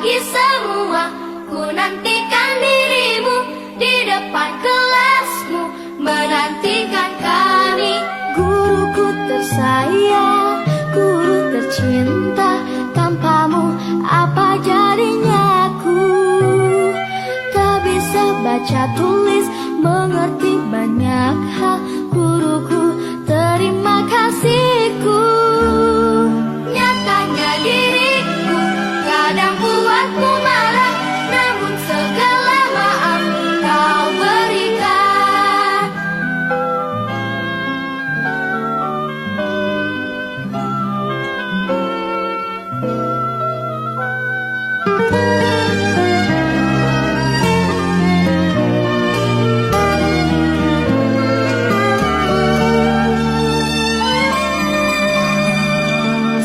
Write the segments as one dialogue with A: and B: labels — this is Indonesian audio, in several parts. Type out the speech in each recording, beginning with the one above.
A: pagi semua, ku nantikan dirimu di depan kelasmu, menantikan kami. Guruku tersayang, guru tercinta, tanpamu apa jadinya aku? Tak bisa baca tulis, mengerti banyak hal. Guruku, terima kasihku. Nyatanya diriku kadang buatmu marah, namun segala maaf kau berikan.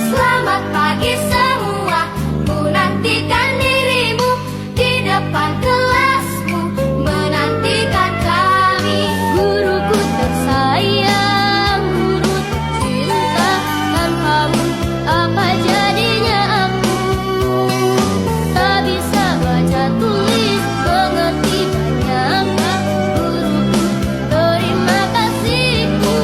A: Selamat pagi semua, ku nantikan dirimu di depan kelasmu, menantikan kami. Guruku tersayang, guru tercinta, tanpamu apa jadinya aku? Tak bisa baca tulis, mengerti banyak hal. Guruku, terima kasihku.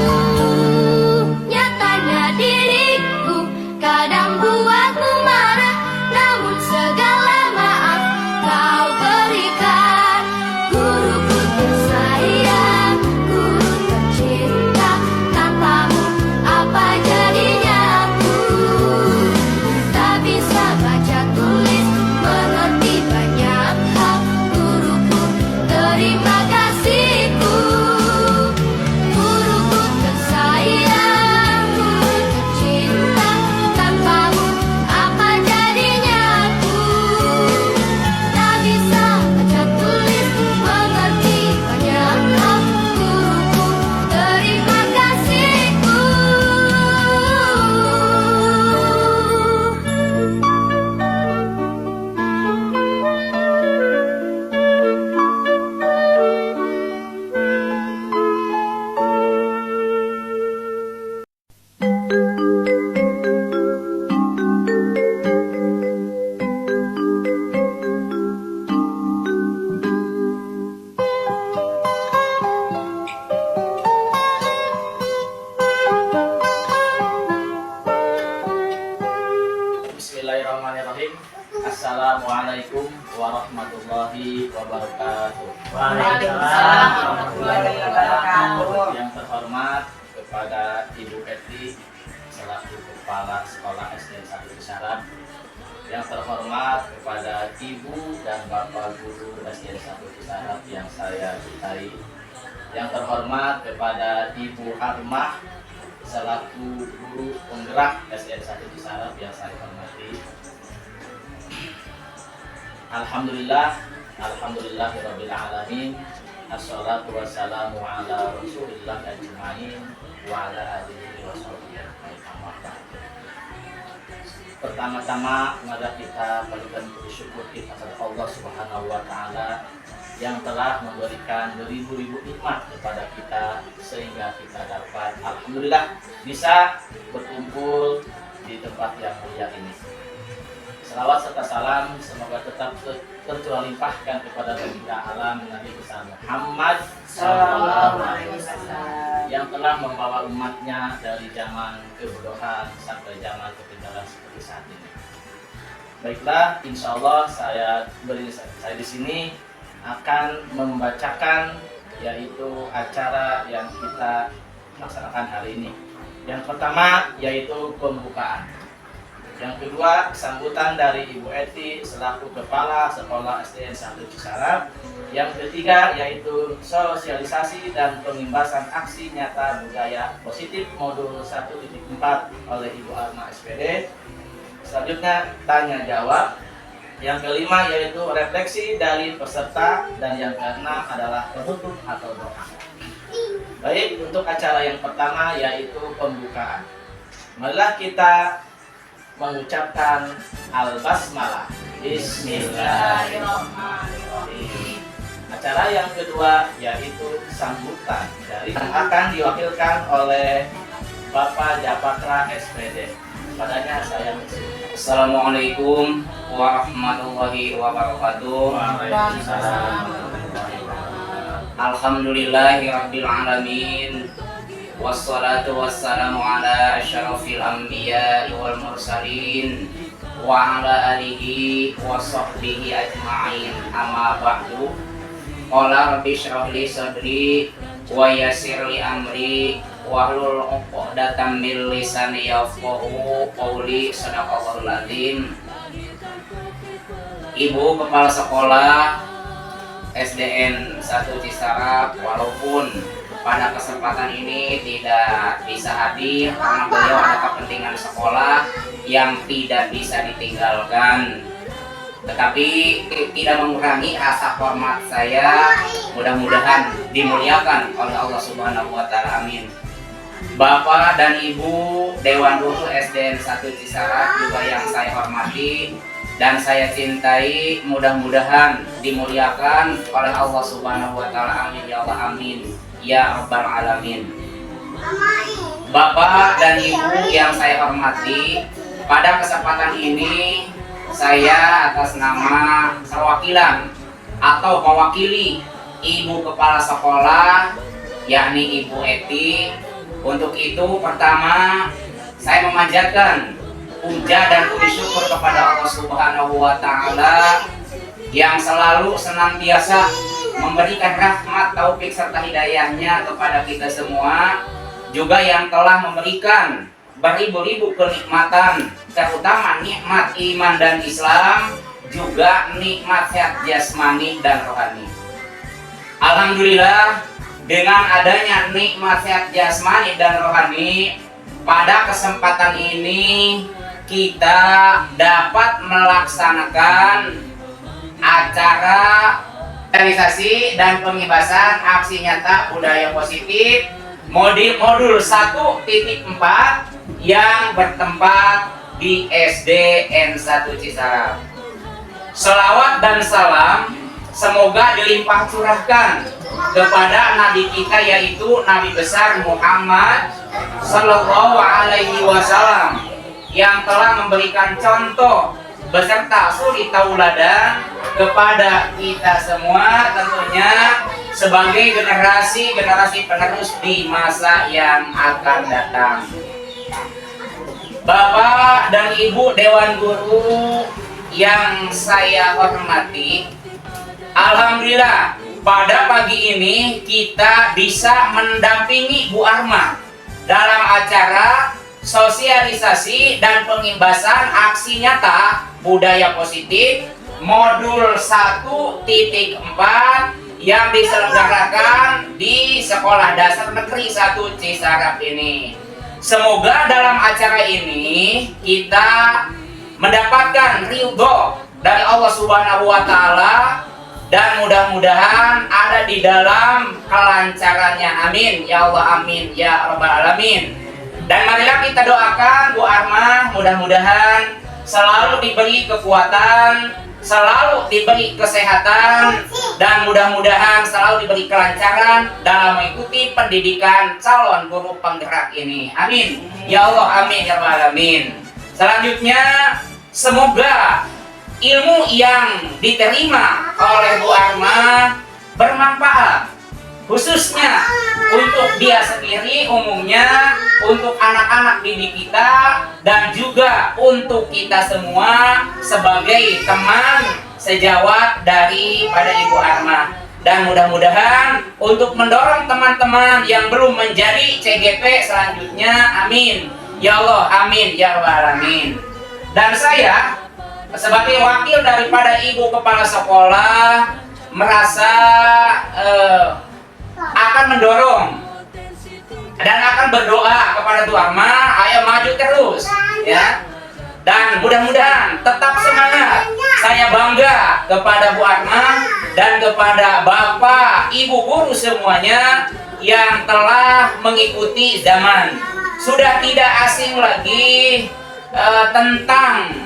A: Nyatanya diriku kadang buatmu marah, namun segala maaf kau berikan. Guruku tersayang, guru tercinta, tanpamu apa jadinya aku? Tak bisa baca tulis, mengerti banyak hal. Guruku, terima kasihku. Guruku tersayang, guru tercinta, tanpamu apa jadinya aku? Tak bisa baca tulis, mengerti banyak hal. Guruku, terima kasihku.
B: Bismillahirrahmanirrahim. Assalamualaikum warahmatullahi wabarakatuh.
C: Waalaikumsalam warahmatullahi wabarakatuh.
B: Yang terhormat kepada Ibu Eti selaku Kepala Sekolah SD 1 Cisaran. Yang terhormat kepada Ibu dan Bapak Guru SD 1 Cisaran yang saya cintai. Yang terhormat kepada Ibu Armah selaku guru penggerak SDN 1 Cisaran yang saya hormati. Alhamdulillahirabbil alamin. Assalatu wassalamu ala Rasulillah ajmain wa ala alihi washabbihi ajmain. Pertama-tama mari kita panjatkan puji syukur kita kepada Allah Subhanahu wa taala yang telah memberikan beribu-ribu nikmat kepada kita sehingga kita dapat alhamdulillah bisa berkumpul di tempat yang mulia ini. Selawat serta salam semoga tetap tercurah limpahkan kepada baginda alam Nabi besar Muhammad sallallahu alaihi wasallam yang telah membawa umatnya dari zaman kebodohan sampai zaman ketinggalan seperti saat ini. Baiklah, insya Allah saya di sini akan membacakan yaitu acara yang kita laksanakan hari ini. Yang pertama yaitu pembukaan. Yang kedua sambutan dari Ibu Eti selaku Kepala Sekolah SDN 1 Cisaran. Yang ketiga yaitu sosialisasi dan pengimbasan aksi nyata budaya positif modul 1.4 oleh Ibu Arma SPD. Selanjutnya tanya jawab. Yang kelima yaitu refleksi dari peserta, dan yang keenam adalah penutup atau doa. Baik, untuk acara yang pertama yaitu pembukaan. Marilah kita mengucapkan al-basmalah. Bismillahirrahmanirrahim. Acara yang kedua yaitu sambutan dari yang akan diwakilkan oleh Bapak Japatra SPD. Padanya saya bersilakan.
D: Assalamualaikum warahmatullahi wabarakatuh. Alhamdulillahirabbil alamin. Wassalatu wassalamu ala asyrafil anbiya'i wal mursalin wa ala alihi wa sahbihi ajma'in. Amma ba'du. Qala rabbi shrah li sadri wa yassir li amri wahlul 'uqdatam min lisani yafqahu qawli. Shadaqallahul azim. Ibu kepala sekolah SDN 1 Cisarap, walaupun pada kesempatan ini tidak bisa hadir karena beliau ada kepentingan sekolah yang tidak bisa ditinggalkan, tetapi tidak mengurangi rasa hormat saya. Mudah-mudahan dimuliakan oleh Allah Subhanahu wa Ta'ala. Amin. Bapak dan Ibu Dewan Guru SDN 1 Cisarap juga yang saya hormati dan saya cintai, mudah-mudahan dimuliakan oleh Allah Subhanahu wa Ta'ala. Amin ya Allah, amin ya rabbal alamin. Bapak dan Ibu yang saya hormati, pada kesempatan ini saya atas nama perwakilan atau mewakili Ibu Kepala Sekolah, yakni Ibu Eti. Untuk itu pertama saya memanjatkan puja dan puji syukur kepada Allah Subhanahu wa Ta'ala yang selalu senantiasa memberikan rahmat, taufik serta hidayahnya kepada kita semua, juga yang telah memberikan beribu-ribu kenikmatan, terutama nikmat iman dan Islam, juga nikmat sehat jasmani dan rohani. Alhamdulillah, dengan adanya nikmat sehat jasmani dan rohani, pada kesempatan ini kita dapat melaksanakan acara realisasi dan pengibasan aksi nyata budaya positif modul 1.4 yang bertempat di SDN 1 Cisarap. Selawat dan salam semoga dilimpah curahkan kepada Nabi kita, yaitu Nabi besar Muhammad Sallallahu Alaihi Wasallam, yang telah memberikan contoh beserta suri tauladan kepada kita semua, tentunya sebagai generasi penerus di masa yang akan datang. Bapak dan Ibu Dewan Guru yang saya hormati, alhamdulillah pada pagi ini kita bisa mendampingi Bu Arma dalam acara sosialisasi dan pengibasan aksi nyata budaya positif modul 1.4 yang diselenggarakan di Sekolah Dasar Negeri 1 Cisarap ini. Semoga dalam acara ini kita mendapatkan ridho dari Allah Subhanahu wa Ta'ala dan mudah-mudahan ada di dalam kelancarannya. Amin ya Allah, amin ya rabbal alamin. Dan marilah kita doakan Bu Arma mudah-mudahan selalu diberi kekuatan, selalu diberi kesehatan, dan mudah-mudahan selalu diberi kelancaran dalam mengikuti pendidikan calon guru penggerak ini. Amin ya Allah, amin ya rabbal alamin. Selanjutnya, semoga ilmu yang diterima oleh Bu Arma bermanfaat, khususnya untuk dia sendiri, umumnya untuk anak-anak didik kita, dan juga untuk kita semua sebagai teman sejawat daripada Ibu Arma. Dan mudah-mudahan untuk mendorong teman-teman yang belum menjadi CGP selanjutnya, amin ya Allah, amin ya rabbal alamin. Dan saya sebagai wakil daripada Ibu Kepala Sekolah merasa akan mendorong dan akan berdoa kepada Bu Arma, ayo maju terus ya. Dan mudah-mudahan tetap semangat. Saya bangga kepada Bu Arma dan kepada Bapak, Ibu guru semuanya yang telah mengikuti zaman. Sudah tidak asing lagi tentang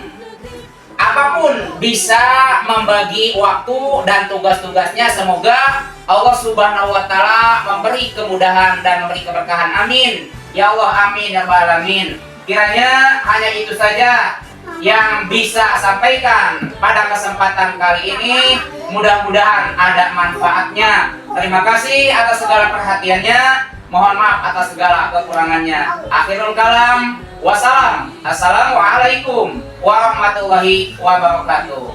D: apapun bisa membagi waktu dan tugas-tugasnya. Semoga Allah Subhanahu wa Ta'ala memberi kemudahan dan memberi keberkahan. Amin ya Allah, amin ya rabbal alamin. Kiranya hanya itu saja yang bisa sampaikan pada kesempatan kali ini. Mudah-mudahan ada manfaatnya. Terima kasih atas segala perhatiannya. Mohon maaf atas segala kekurangannya. Akhirul kalam. Wassalam. Assalamualaikum warahmatullahi wabarakatuh.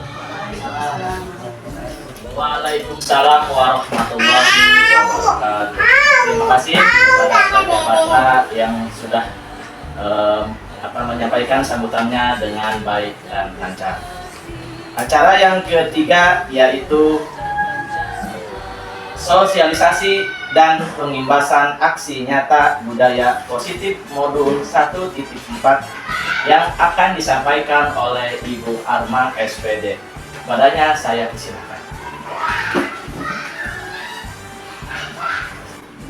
B: Waalaikumsalam warahmatullahi wabarakatuh. Terima kasih kepada Bapak yang sudah menyampaikan sambutannya dengan baik dan lancar. Acara yang ketiga yaitu sosialisasi dan pengimbasan aksi nyata budaya positif modul 1.4 yang akan disampaikan oleh Ibu Arma SPD. Padanya saya persilakan.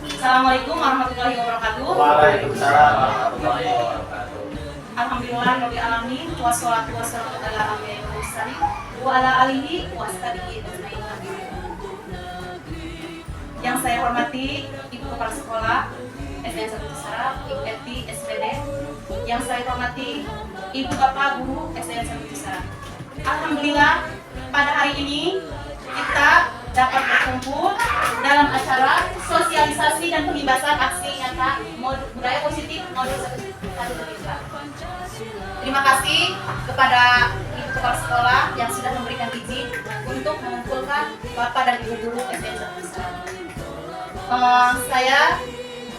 E: Assalamualaikum warahmatullahi wabarakatuh.
B: Waalaikumsalam warahmatullahi wabarakatuh.
E: Alhamdulillah rabbil alamin wassalatu wassalamu ala anbiya'il mursalin wa ala alihi washabihi ajmain. Yang saya hormati Ibu Kepala Sekolah SDN 1 Cisarap, Ibu FT SPD. Yang saya hormati Ibu Bapak Guru SDN 1 Cisarap. Alhamdulillah pada hari ini kita dapat berkumpul dalam acara sosialisasi dan pengimbasan aksi nyata budaya positif modul 1.4. Terima kasih kepada Ibu Kepala Sekolah yang sudah memberikan izin untuk mengumpulkan Bapak dan Ibu Guru SDN 1 Cisarap. Saya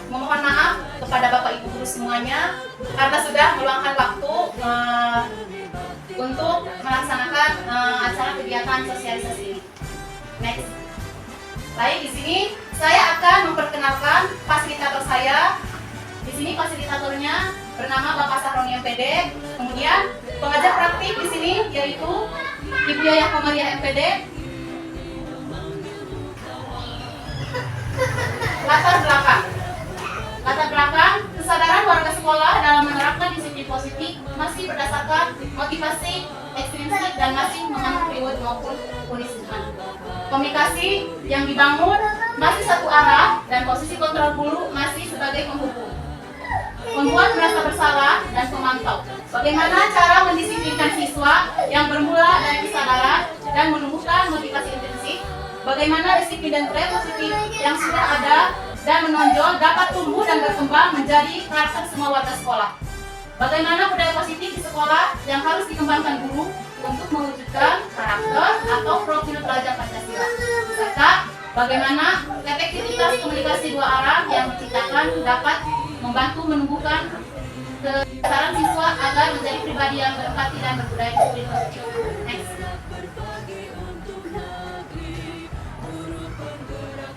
E: memohon maaf kepada Bapak Ibu Guru semuanya karena sudah meluangkan waktu untuk melaksanakan acara kegiatan sosialisasi ini. Next. Baik, di sini saya akan memperkenalkan fasilitator saya. Di sini fasilitatornya bernama Bapak Sahroni MPD. Kemudian pengajar praktik di sini yaitu Ibu Yayah Komariah MPD. Latar belakang kesadaran warga sekolah dalam menerapkan disiplin positif masih berdasarkan motivasi ekstrinsik dan masih mengandung reward maupun punishment. Komunikasi yang dibangun masih satu arah dan posisi kontrol guru masih sebagai penghubung. Membuat merasa bersalah dan pemantau. Bagaimana cara mendisiplinkan siswa yang bermula dari kesadaran dan menumbuhkan motivasi intrinsik. Bagaimana disiplin dan budaya positif yang sudah ada dan menonjol dapat tumbuh dan berkembang menjadi karakter semua warga sekolah. Bagaimana budaya positif di sekolah yang harus dikembangkan guru untuk mewujudkan karakter atau profil pelajar Pancasila. Serta bagaimana efektivitas komunikasi dua arah yang diciptakan dapat membantu menumbuhkan kesadaran siswa agar menjadi pribadi yang berempati dan berbudaya disiplin positif. Next.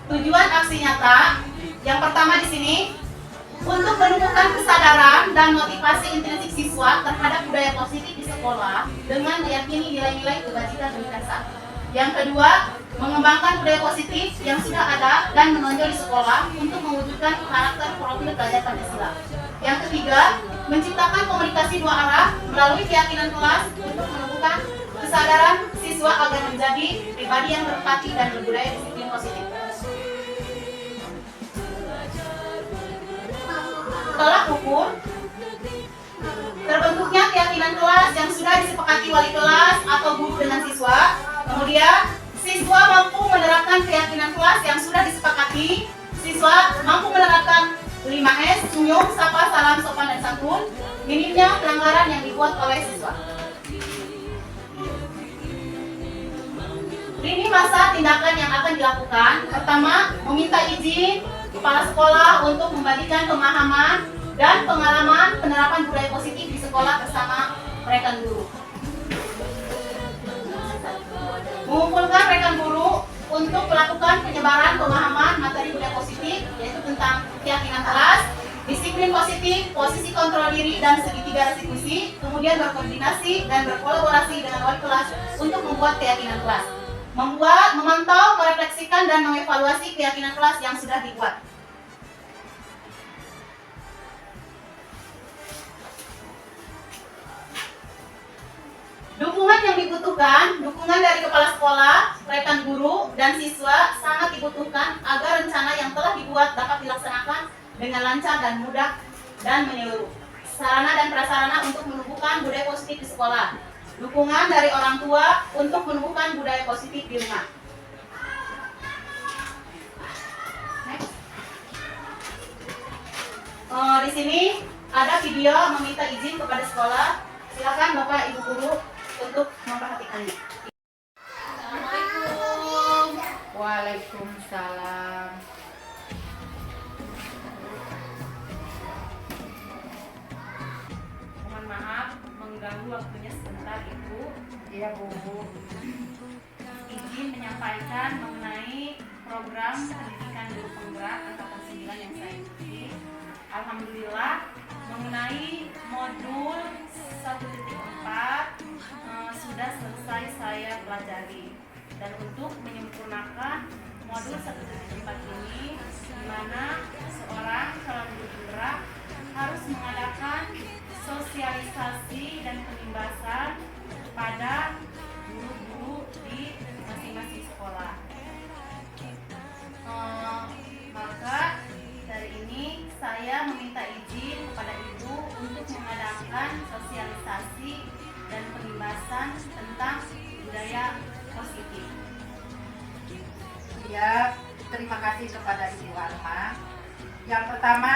E: Tujuan aksi nyata yang pertama di sini untuk menumbuhkan kesadaran dan motivasi intrinsik siswa terhadap budaya positif di sekolah dengan meyakini nilai-nilai kebajikan bernegara. Yang kedua, mengembangkan budaya positif yang sudah ada dan menonjol di sekolah untuk mewujudkan karakter profil pelajar Pancasila. Yang ketiga, menciptakan komunikasi dua arah melalui keyakinan kelas untuk menumbuhkan kesadaran siswa agar menjadi pribadi yang berempati dan berbudaya disiplin positif. Tolak ukur terbentuknya keyakinan kelas yang sudah disepakati wali kelas atau guru dengan siswa. Kemudian siswa mampu menerapkan keyakinan kelas yang sudah disepakati. Siswa mampu menerapkan 5S, senyum, sapa, salam, sopan, dan santun. Minimnya pelanggaran yang dibuat oleh siswa. Ini masa tindakan yang akan dilakukan. Pertama, meminta izin kepala sekolah untuk membagikan pemahaman dan pengalaman penerapan budaya positif di sekolah bersama rekan guru. Mengumpulkan rekan guru untuk melakukan penyebaran pemahaman materi budaya positif, yaitu tentang keyakinan kelas, disiplin positif, posisi kontrol diri, dan segitiga restitusi. Kemudian berkoordinasi dan berkolaborasi dengan wali kelas untuk membuat keyakinan kelas. Membuat, memantau, merefleksikan, dan mengevaluasi keyakinan kelas yang sudah dibuat. Dukungan yang dibutuhkan, dukungan dari kepala sekolah, rekan guru, dan siswa sangat dibutuhkan agar rencana yang telah dibuat dapat dilaksanakan dengan lancar dan mudah dan menyeluruh. Sarana dan prasarana untuk menumbuhkan menumbuhkan budaya positif di sekolah. Dukungan dari orang tua untuk menumbuhkan budaya positif di rumah. Next. Di sini ada video meminta izin kepada sekolah. Silakan Bapak Ibu guru untuk memperhatikannya. Assalamualaikum.
C: Waalaikumsalam.
E: Mohon maaf mengganggu waktunya sebentar Ibu.
C: Iya Bu.
E: Izin menyampaikan mengenai program pendidikan guru penggerak angkatan 9 yang saya ikuti. Alhamdulillah mengenai modul 1.4 sudah selesai saya pelajari. Dan untuk menyempurnakan modul 1.4 ini, di mana seorang calon guru penggerak harus mengadakan sosialisasi dan penimbasan kepada guru-guru di masing-masing sekolah. Maka dari ini saya meminta izin kepada Ibu untuk mengadakan sosialisasi dan penimbasan tentang budaya positif.
C: Ya, terima kasih kepada Ibu Arma. Yang pertama,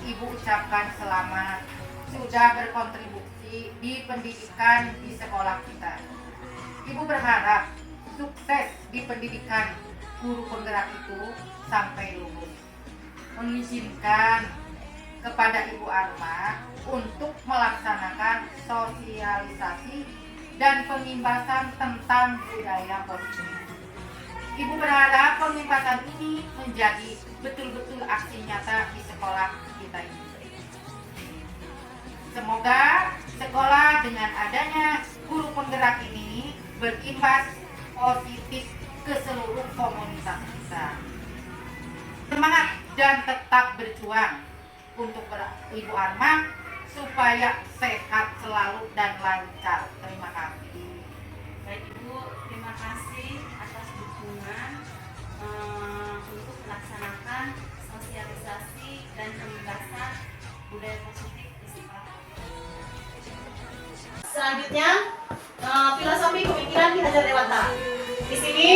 C: Ibu ucapkan selamat sudah berkontribusi di pendidikan di sekolah kita. Ibu berharap sukses di pendidikan guru penggerak itu sampai lulus. Mengizinkan kepada Ibu Arma untuk melaksanakan sosialisasi dan penimbasan tentang budaya positif. Ibu berharap penimbasan ini menjadi betul-betul aksi nyata di sekolah kita ini. Semoga sekolah dengan adanya guru penggerak ini berimbas positif ke seluruh komunitas kita. Semangat dan tetap berjuang untuk Ibu Arma supaya sehat selalu dan lancar. Terima kasih.
E: Baik Ibu, terima kasih atas dukungan untuk melaksanakan sosialisasi dan penimbasan budaya positif di sekolah. Selanjutnya, filosofi pemikiran Ki Hajar Dewantara. Di sini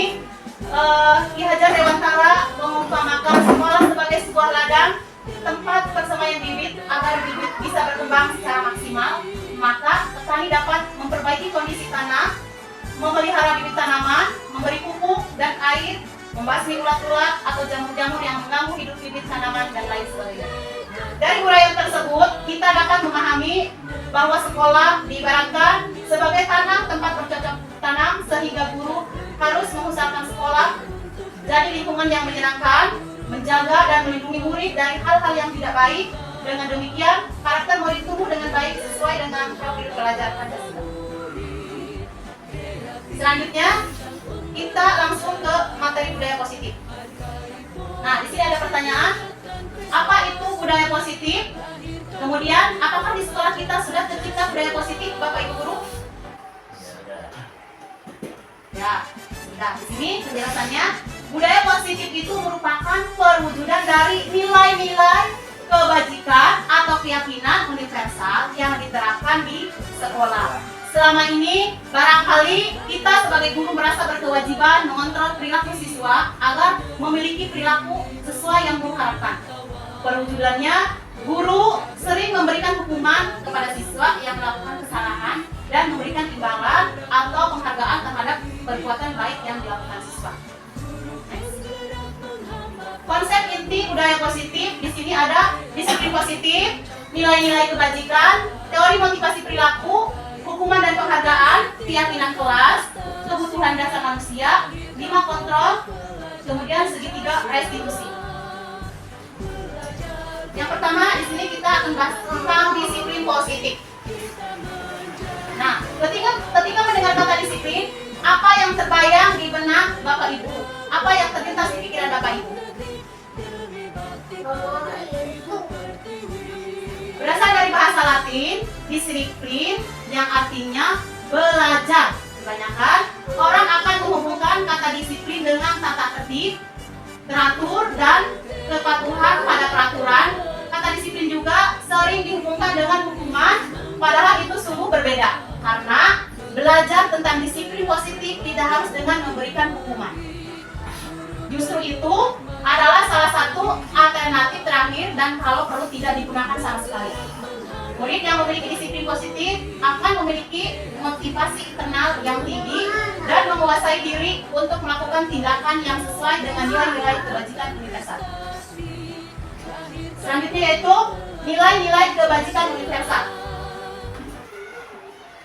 E: Ki Hajar Dewantara mengumpamakan sekolah sebagai sebuah ladang tempat persemaian bibit agar bibit bisa berkembang secara maksimal. Maka petani dapat memperbaiki kondisi tanah, memelihara bibit tanaman, memberi pupuk dan air, membasmi ulat-ulat atau jamur-jamur yang mengganggu hidup bibit tanaman dan lain sebagainya. Dari uraian tersebut, kita dapat memahami bahwa sekolah diibaratkan sebagai tanah tempat bercocok tanam, sehingga guru harus mengusahakan sekolah jadi lingkungan yang menyenangkan, menjaga dan melindungi murid dari hal-hal yang tidak baik. Dengan demikian, karakter murid tumbuh dengan baik sesuai dengan profil pelajar Pancasila. Selanjutnya, kita langsung ke materi budaya positif. Nah, di sini ada pertanyaan, apa itu budaya positif? Kemudian, apakah di sekolah kita sudah tercipta budaya positif, Bapak Ibu guru? Ya, sudah. Di sini penjelasannya, budaya positif itu merupakan perwujudan dari nilai-nilai kebajikan atau keyakinan universal yang diterapkan di sekolah. Selama ini, barangkali kita sebagai guru merasa berkewajiban mengontrol perilaku siswa agar memiliki perilaku sesuai yang guru harapkan. Perwujudannya, guru sering memberikan hukuman kepada siswa yang melakukan kesalahan dan memberikan imbalan atau penghargaan terhadap perbuatan baik yang dilakukan siswa. Konsep inti budaya positif di sini ada disiplin positif, nilai-nilai kebajikan, teori motivasi perilaku, hukuman dan penghargaan, keyakinan kelas, kebutuhan dasar manusia, 5 kontrol, kemudian segitiga restitusi. Yang pertama di sini kita akan bahas tentang disiplin positif. Nah, ketika mendengar kata disiplin, apa yang terbayang di benak Bapak Ibu? Apa yang terlintas di pikiran Bapak Ibu? Berasal dari bahasa Latin, disiplin, yang artinya belajar. Kebanyakan orang akan menghubungkan kata disiplin dengan tata tertib, teratur, dan kepatuhan pada peraturan. Kata disiplin juga sering dihubungkan dengan hukuman, padahal itu sungguh belajar tentang disiplin positif tidak harus dengan memberikan hukuman. Justru itu adalah salah satu alternatif terakhir dan kalau perlu tidak digunakan sama sekali. Murid yang memiliki disiplin positif akan memiliki motivasi internal yang tinggi dan menguasai diri untuk melakukan tindakan yang sesuai dengan nilai-nilai kebajikan universal. Selanjutnya yaitu nilai-nilai kebajikan universal.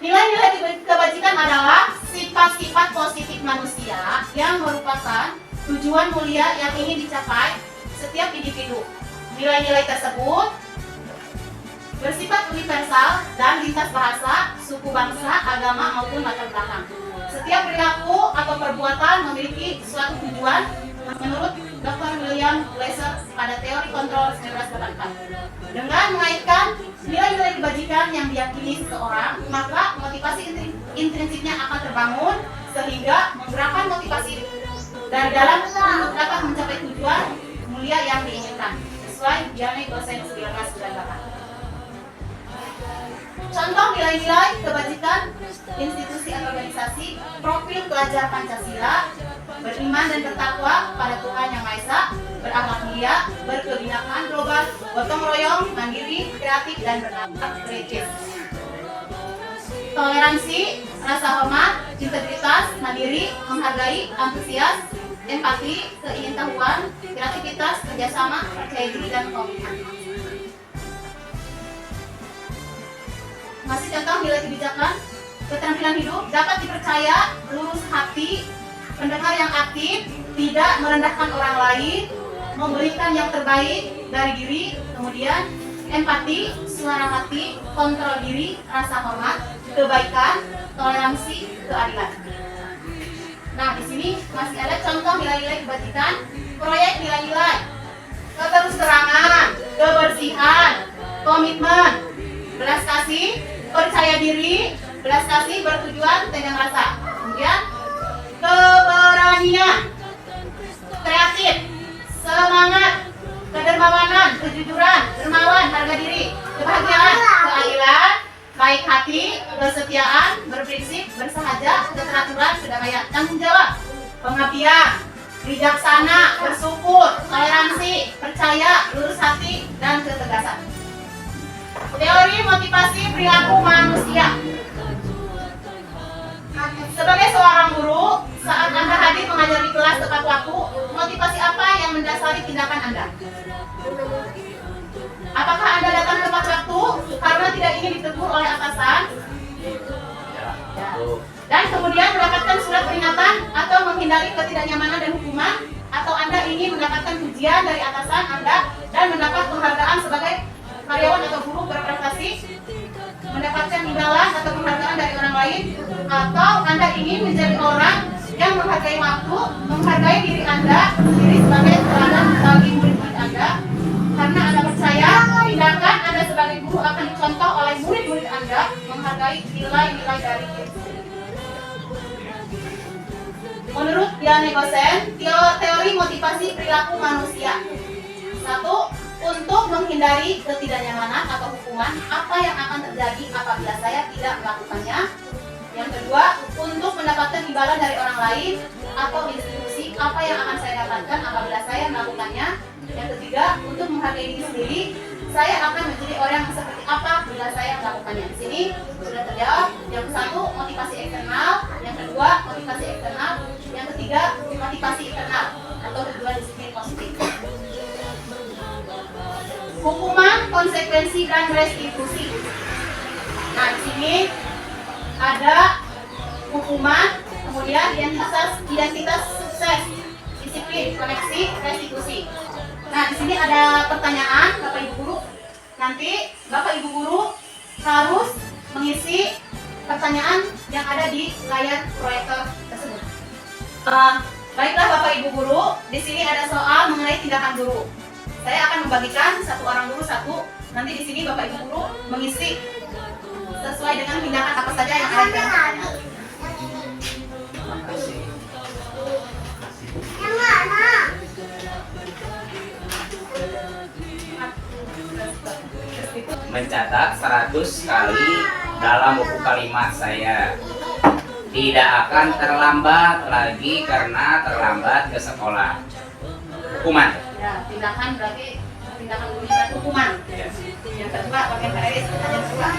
E: Nilai-nilai kebajikan adalah sifat-sifat positif manusia yang merupakan tujuan mulia yang ingin dicapai setiap individu. Nilai-nilai tersebut bersifat universal dan lintas bahasa, suku bangsa, agama maupun latar belakang. Setiap perilaku atau perbuatan memiliki suatu tujuan menurut Dr. William Glasser pada teori kontrol 1984. Dengan mengaitkan nilai-nilai kebajikan yang diyakini seseorang, maka motivasi intrinsiknya akan terbangun sehingga menggerakkan motivasi dari dalam untuk dapat mencapai tujuan mulia yang diinginkan sesuai Diane Gosen 1998. Contoh nilai-nilai kebajikan institusi atau organisasi: profil pelajar Pancasila, beriman dan bertakwa pada Tuhan Yang Maha Esa, berakhlak mulia, berkebinekaan global, gotong royong, mandiri, kreatif dan bernafas kritis. Toleransi, rasa hormat, integritas, mandiri, menghargai, antusias, empati, keingintahuan, kreativitas, kerjasama, percaya diri dan komitmen. Masih contoh nilai kebijakan: keterampilan hidup, dapat dipercaya, lurus hati, pendengar yang aktif, tidak merendahkan orang lain, memberikan yang terbaik dari diri, kemudian empati, suara hati, kontrol diri, rasa hormat, kebaikan, toleransi, keadilan. Nah, di sini masih ada contoh nilai-nilai kebajikan, proyek nilai-nilai: keterus-terangan, kebersihan, komitmen, belas kasih, percaya diri, belas kasih, bertujuan, tegang rasa. Kemudian keberanian, kreatif, semangat, kedermawanan, kejujuran, dermawan, harga diri, kebahagiaan, keadilan, baik hati, kesetiaan, berprinsip, bersahaja, keteraturan, kedamaian, tanggung jawab, pengabdian, bijaksana, bersyukur, toleransi, percaya, lurus hati, dan ketegasan. Teori motivasi perilaku manusia. Sebagai seorang guru, saat Anda hadir mengajar di kelas tepat waktu, motivasi apa yang mendasari tindakan Anda? Apakah Anda datang tepat waktu karena tidak ingin ditegur oleh atasan? Ya. Dan kemudian mendapatkan surat peringatan atau menghindari ketidaknyamanan dan hukuman? Atau Anda ingin mendapatkan pujian dari atasan Anda dan mendapat penghargaan sebagai karyawan atau guru berprestasi, mendapatkan imbalan atau penghargaan dari orang lain? Atau Anda ingin menjadi orang yang menghargai waktu, menghargai diri Anda sendiri sebagai teladan bagi murid-murid Anda, karena Anda percaya tindakan Anda sebagai guru akan dicontoh oleh murid-murid Anda, menghargai nilai-nilai dari diri sendiri. Menurut Diane Gosen, teori motivasi perilaku manusia: 1. Untuk menghindari ketidaknyamanan atau hukuman, apa yang akan terjadi apabila saya tidak melakukannya. Yang kedua, untuk mendapatkan imbalan dari orang lain atau institusi, apa yang akan saya dapatkan apabila saya melakukannya. Yang ketiga, untuk menghargai diri sendiri, saya akan menjadi orang seperti apa bila saya melakukannya. Di sini sudah terjawab. Yang satu, motivasi eksternal. Yang kedua, motivasi eksternal. Yang ketiga, motivasi internal atau tujuan disiplin positif. Hukuman, konsekuensi, dan restitusi. Nah, di sini ada hukuman, kemudian identitas sukses, disiplin, koneksi, restitusi. Nah, di sini ada pertanyaan, Bapak Ibu Guru. Nanti Bapak Ibu Guru harus mengisi pertanyaan yang ada di layar proyektor tersebut. Baiklah Bapak Ibu Guru, di sini ada soal mengenai tindakan guru. Saya akan membagikan satu orang guru satu. Nanti di sini Bapak Ibu Guru mengisi sesuai dengan tindakan apa saja yang ada di dalam pertanyaan.
B: Terima kasih.
D: Mencatat 100 kali dalam buku kalimat saya. tidak akan terlambat lagi karena terlambat ke sekolah. Hukuman.
E: Ya, tindakan berarti tindakan guru dan hukuman. Yang kedua, bagian KRS yang kedua.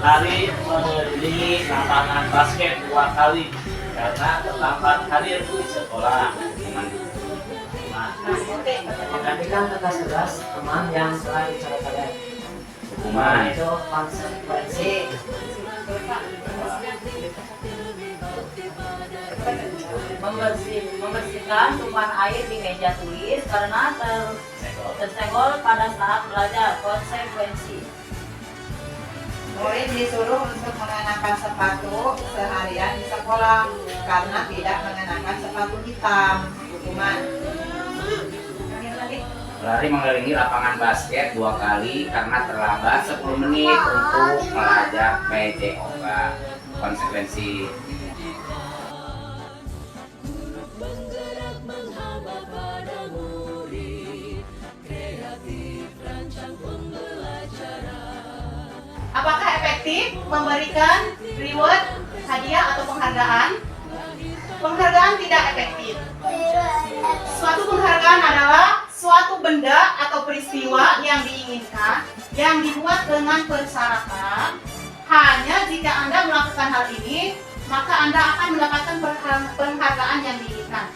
B: Lari mengelilingi lapangan basket 2 kali karena terlambat hadir di sekolah.
D: Hukuman.
B: Nah,
E: Oke,
F: Perhatikan tegas tegas teman yang telah dicatat
D: Hukuman.
F: itu konsekuensi.
G: Membersihkan tumpahan air di meja tulis karena tersenggol pada saat belajar. Konsekuensi.
H: Murid disuruh untuk mengenakan sepatu seharian di sekolah karena tidak mengenakan sepatu hitam. Hukuman.
D: Lari mengelilingi lapangan basket 2 kali karena terlambat 10 menit untuk belajar PJOK. Konsekuensi.
E: Apakah efektif memberikan reward, hadiah atau penghargaan? Penghargaan tidak efektif. Suatu penghargaan adalah suatu benda atau peristiwa yang diinginkan yang dibuat dengan persyaratan hanya jika Anda melakukan hal ini maka Anda akan mendapatkan penghargaan yang diinginkan.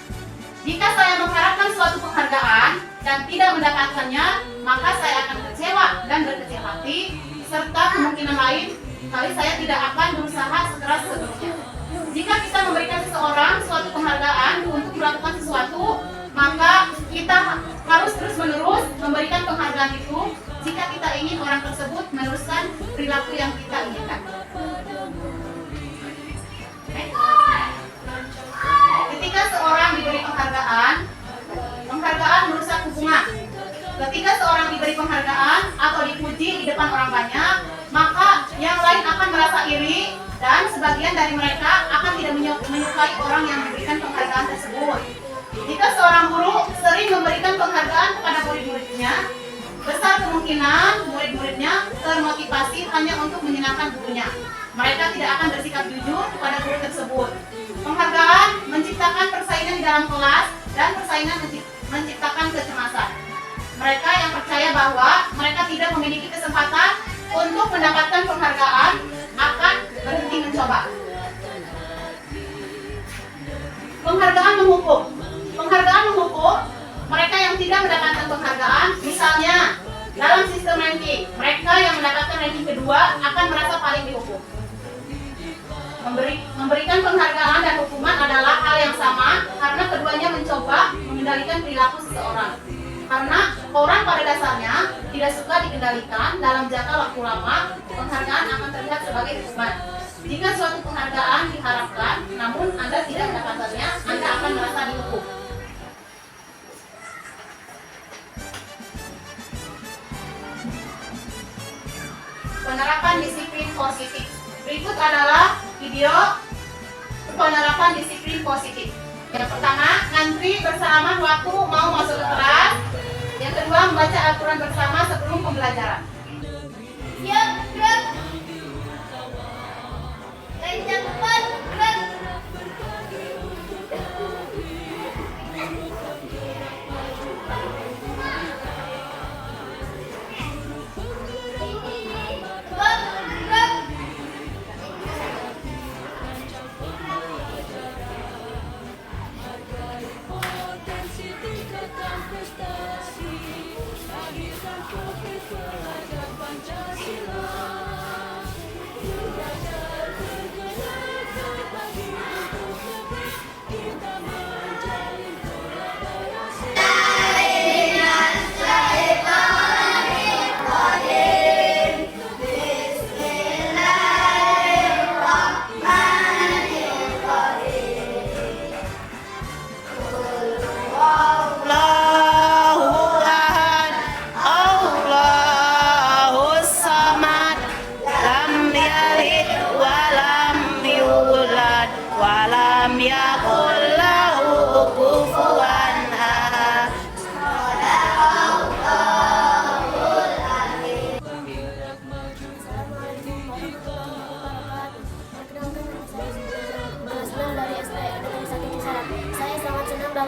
E: Jika saya mengharapkan suatu penghargaan dan tidak mendapatkannya, maka saya akan kecewa dan berkecil hati, serta kemungkinan lain kali saya tidak akan berusaha sekeras sebelumnya. Jika kita memberikan seseorang suatu penghargaan untuk melakukan sesuatu, maka kita harus terus-menerus memberikan penghargaan itu jika kita ingin orang tersebut meneruskan perilaku yang kita inginkan. Ketika seorang diberi penghargaan, penghargaan merusak hubungan. Ketika seorang diberi penghargaan atau dipuji di depan orang banyak, maka yang lain akan merasa iri dan sebagian dari mereka akan tidak menyukai orang yang diberikan penghargaan tersebut. Jika seorang guru sering memberikan penghargaan kepada murid-muridnya, besar kemungkinan murid-muridnya termotivasi hanya untuk menyenangkan gurunya. Mereka tidak akan bersikap jujur kepada guru tersebut. Penghargaan menciptakan persaingan di dalam kelas dan persaingan menciptakan kecemasan. Mereka yang percaya bahwa mereka tidak memiliki kesempatan untuk mendapatkan penghargaan akan berhenti mencoba. Penghargaan menghukum. Penghargaan menghukum mereka yang tidak mendapatkan penghargaan. Misalnya dalam sistem ranking, mereka yang mendapatkan ranking kedua akan merasa paling dihukum. Memberikan penghargaan dan hukuman adalah hal yang sama karena keduanya mencoba mengendalikan perilaku seseorang. Karena orang pada dasarnya tidak suka dikendalikan dalam jangka waktu lama, penghargaan akan terlihat sebagai hukuman. Jika suatu penghargaan diharapkan, namun Anda tidak mendapatkannya, Anda akan merasa dihukum. Penerapan disiplin positif. Berikut adalah video penerapan disiplin positif. Yang pertama, ngantri bersalaman waktu mau masuk ke kelas. Yang kedua, membaca aturan bersama sebelum pembelajaran.
A: Ya, gerak. Kencang cepat, gerak. Gerak.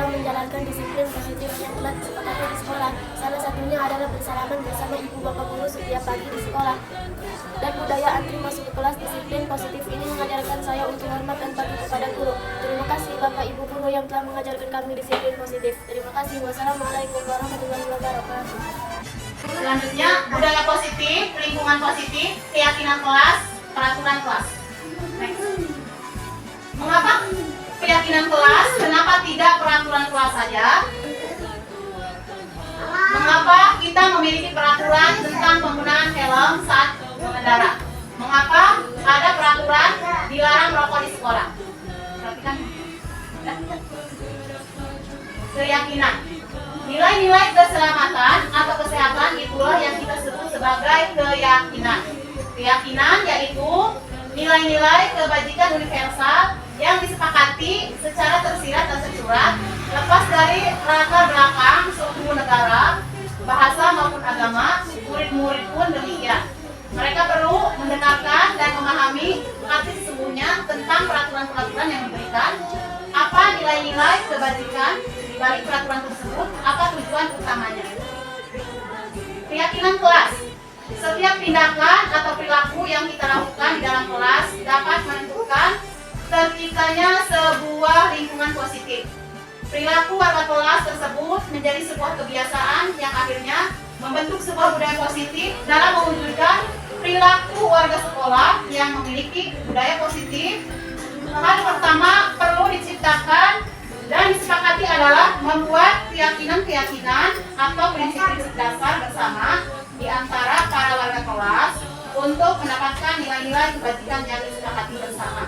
I: dalam menjalankan disiplin positif yang telah disepakati di sekolah. Salah satunya adalah bersalaman bersama ibu bapak guru setiap pagi di sekolah. Dan budaya antri masuk ke kelas. Disiplin positif ini mengajarkan saya untuk hormat dan patuh kepada guru. Terima kasih Bapak Ibu guru yang telah mengajarkan kami disiplin positif. Terima kasih. Wassalamualaikum warahmatullahi wabarakatuh.
E: Selanjutnya, budaya positif, lingkungan positif, keyakinan kelas, peraturan kelas. Next. Mengapa keyakinan kelas? Kenapa tidak peraturan kelas saja? Mengapa kita memiliki peraturan tentang penggunaan helm saat mengendara? Mengapa ada peraturan dilarang merokok di sekolah? Perhatikan. Keyakinan. Nilai-nilai keselamatan atau kesehatan itulah yang kita sebut sebagai keyakinan. Keyakinan yaitu nilai-nilai kebajikan universal yang disepakati secara tersirat dan tersurat, lepas dari latar belakang suku negara, bahasa maupun agama. Murid-murid pun demikian. Mereka perlu mendengarkan dan memahami arti sesungguhnya tentang peraturan-peraturan yang diberikan, apa nilai-nilai kebajikan di balik peraturan tersebut, apa tujuan utamanya. Keyakinan kelas. Setiap tindakan atau perilaku yang kita lakukan di dalam kelas dapat menentukan terciptanya sebuah lingkungan positif. Perilaku warga kelas tersebut menjadi sebuah kebiasaan yang akhirnya membentuk sebuah budaya positif dalam mewujudkan perilaku warga sekolah yang memiliki budaya positif. Hal pertama perlu diciptakan dan disepakati adalah membuat keyakinan-keyakinan atau prinsip-prinsip dasar bersama di antara para warga kelas untuk mendapatkan nilai-nilai kebajikan yang disepakati bersama.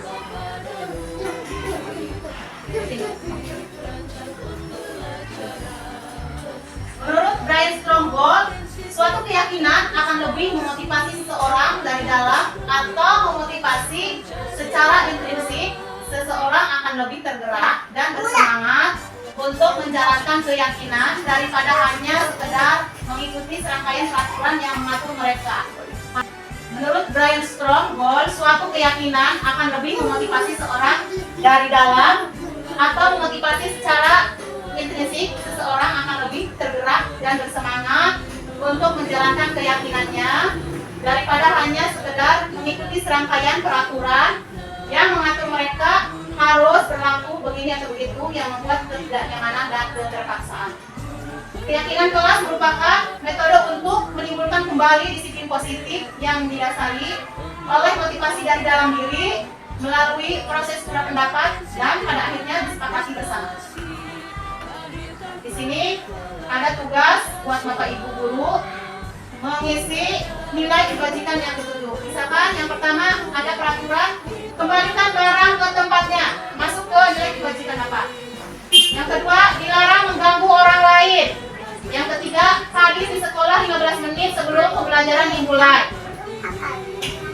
E: Menurut Brian Stronghold, suatu keyakinan akan lebih memotivasi seseorang dari dalam atau memotivasi secara intrinsik. Seseorang akan lebih tergerak dan bersemangat untuk menjalankan keyakinan daripada hanya sekedar mengikuti serangkaian peraturan yang mengatur mereka. Menurut Brian Stronghold, suatu keyakinan akan lebih memotivasi seseorang dari dalam atau memotivasi secara intrinsik. Seseorang akan lebih tergerak dan bersemangat untuk menjalankan keyakinannya daripada hanya sekedar mengikuti serangkaian peraturan yang mengatur mereka harus berlaku begini atau begitu, yang membuat ketidaknyamanan dan keterpaksaan. Keyakinan kelas merupakan metode untuk menimbulkan kembali disiplin positif yang didasari oleh motivasi dari dalam diri melalui proses tukar pendapat dan pada akhirnya disepakati bersama. Di sini ada tugas buat Bapak Ibu guru mengisi nilai kebajikan yang ketujuh. Misalkan yang pertama ada peraturan kembalikan barang ke tempatnya, masuk ke nilai kebajikan apa? Yang kedua, dilarang mengganggu orang lain. Yang ketiga, hadir di sekolah 15 menit sebelum pembelajaran dimulai.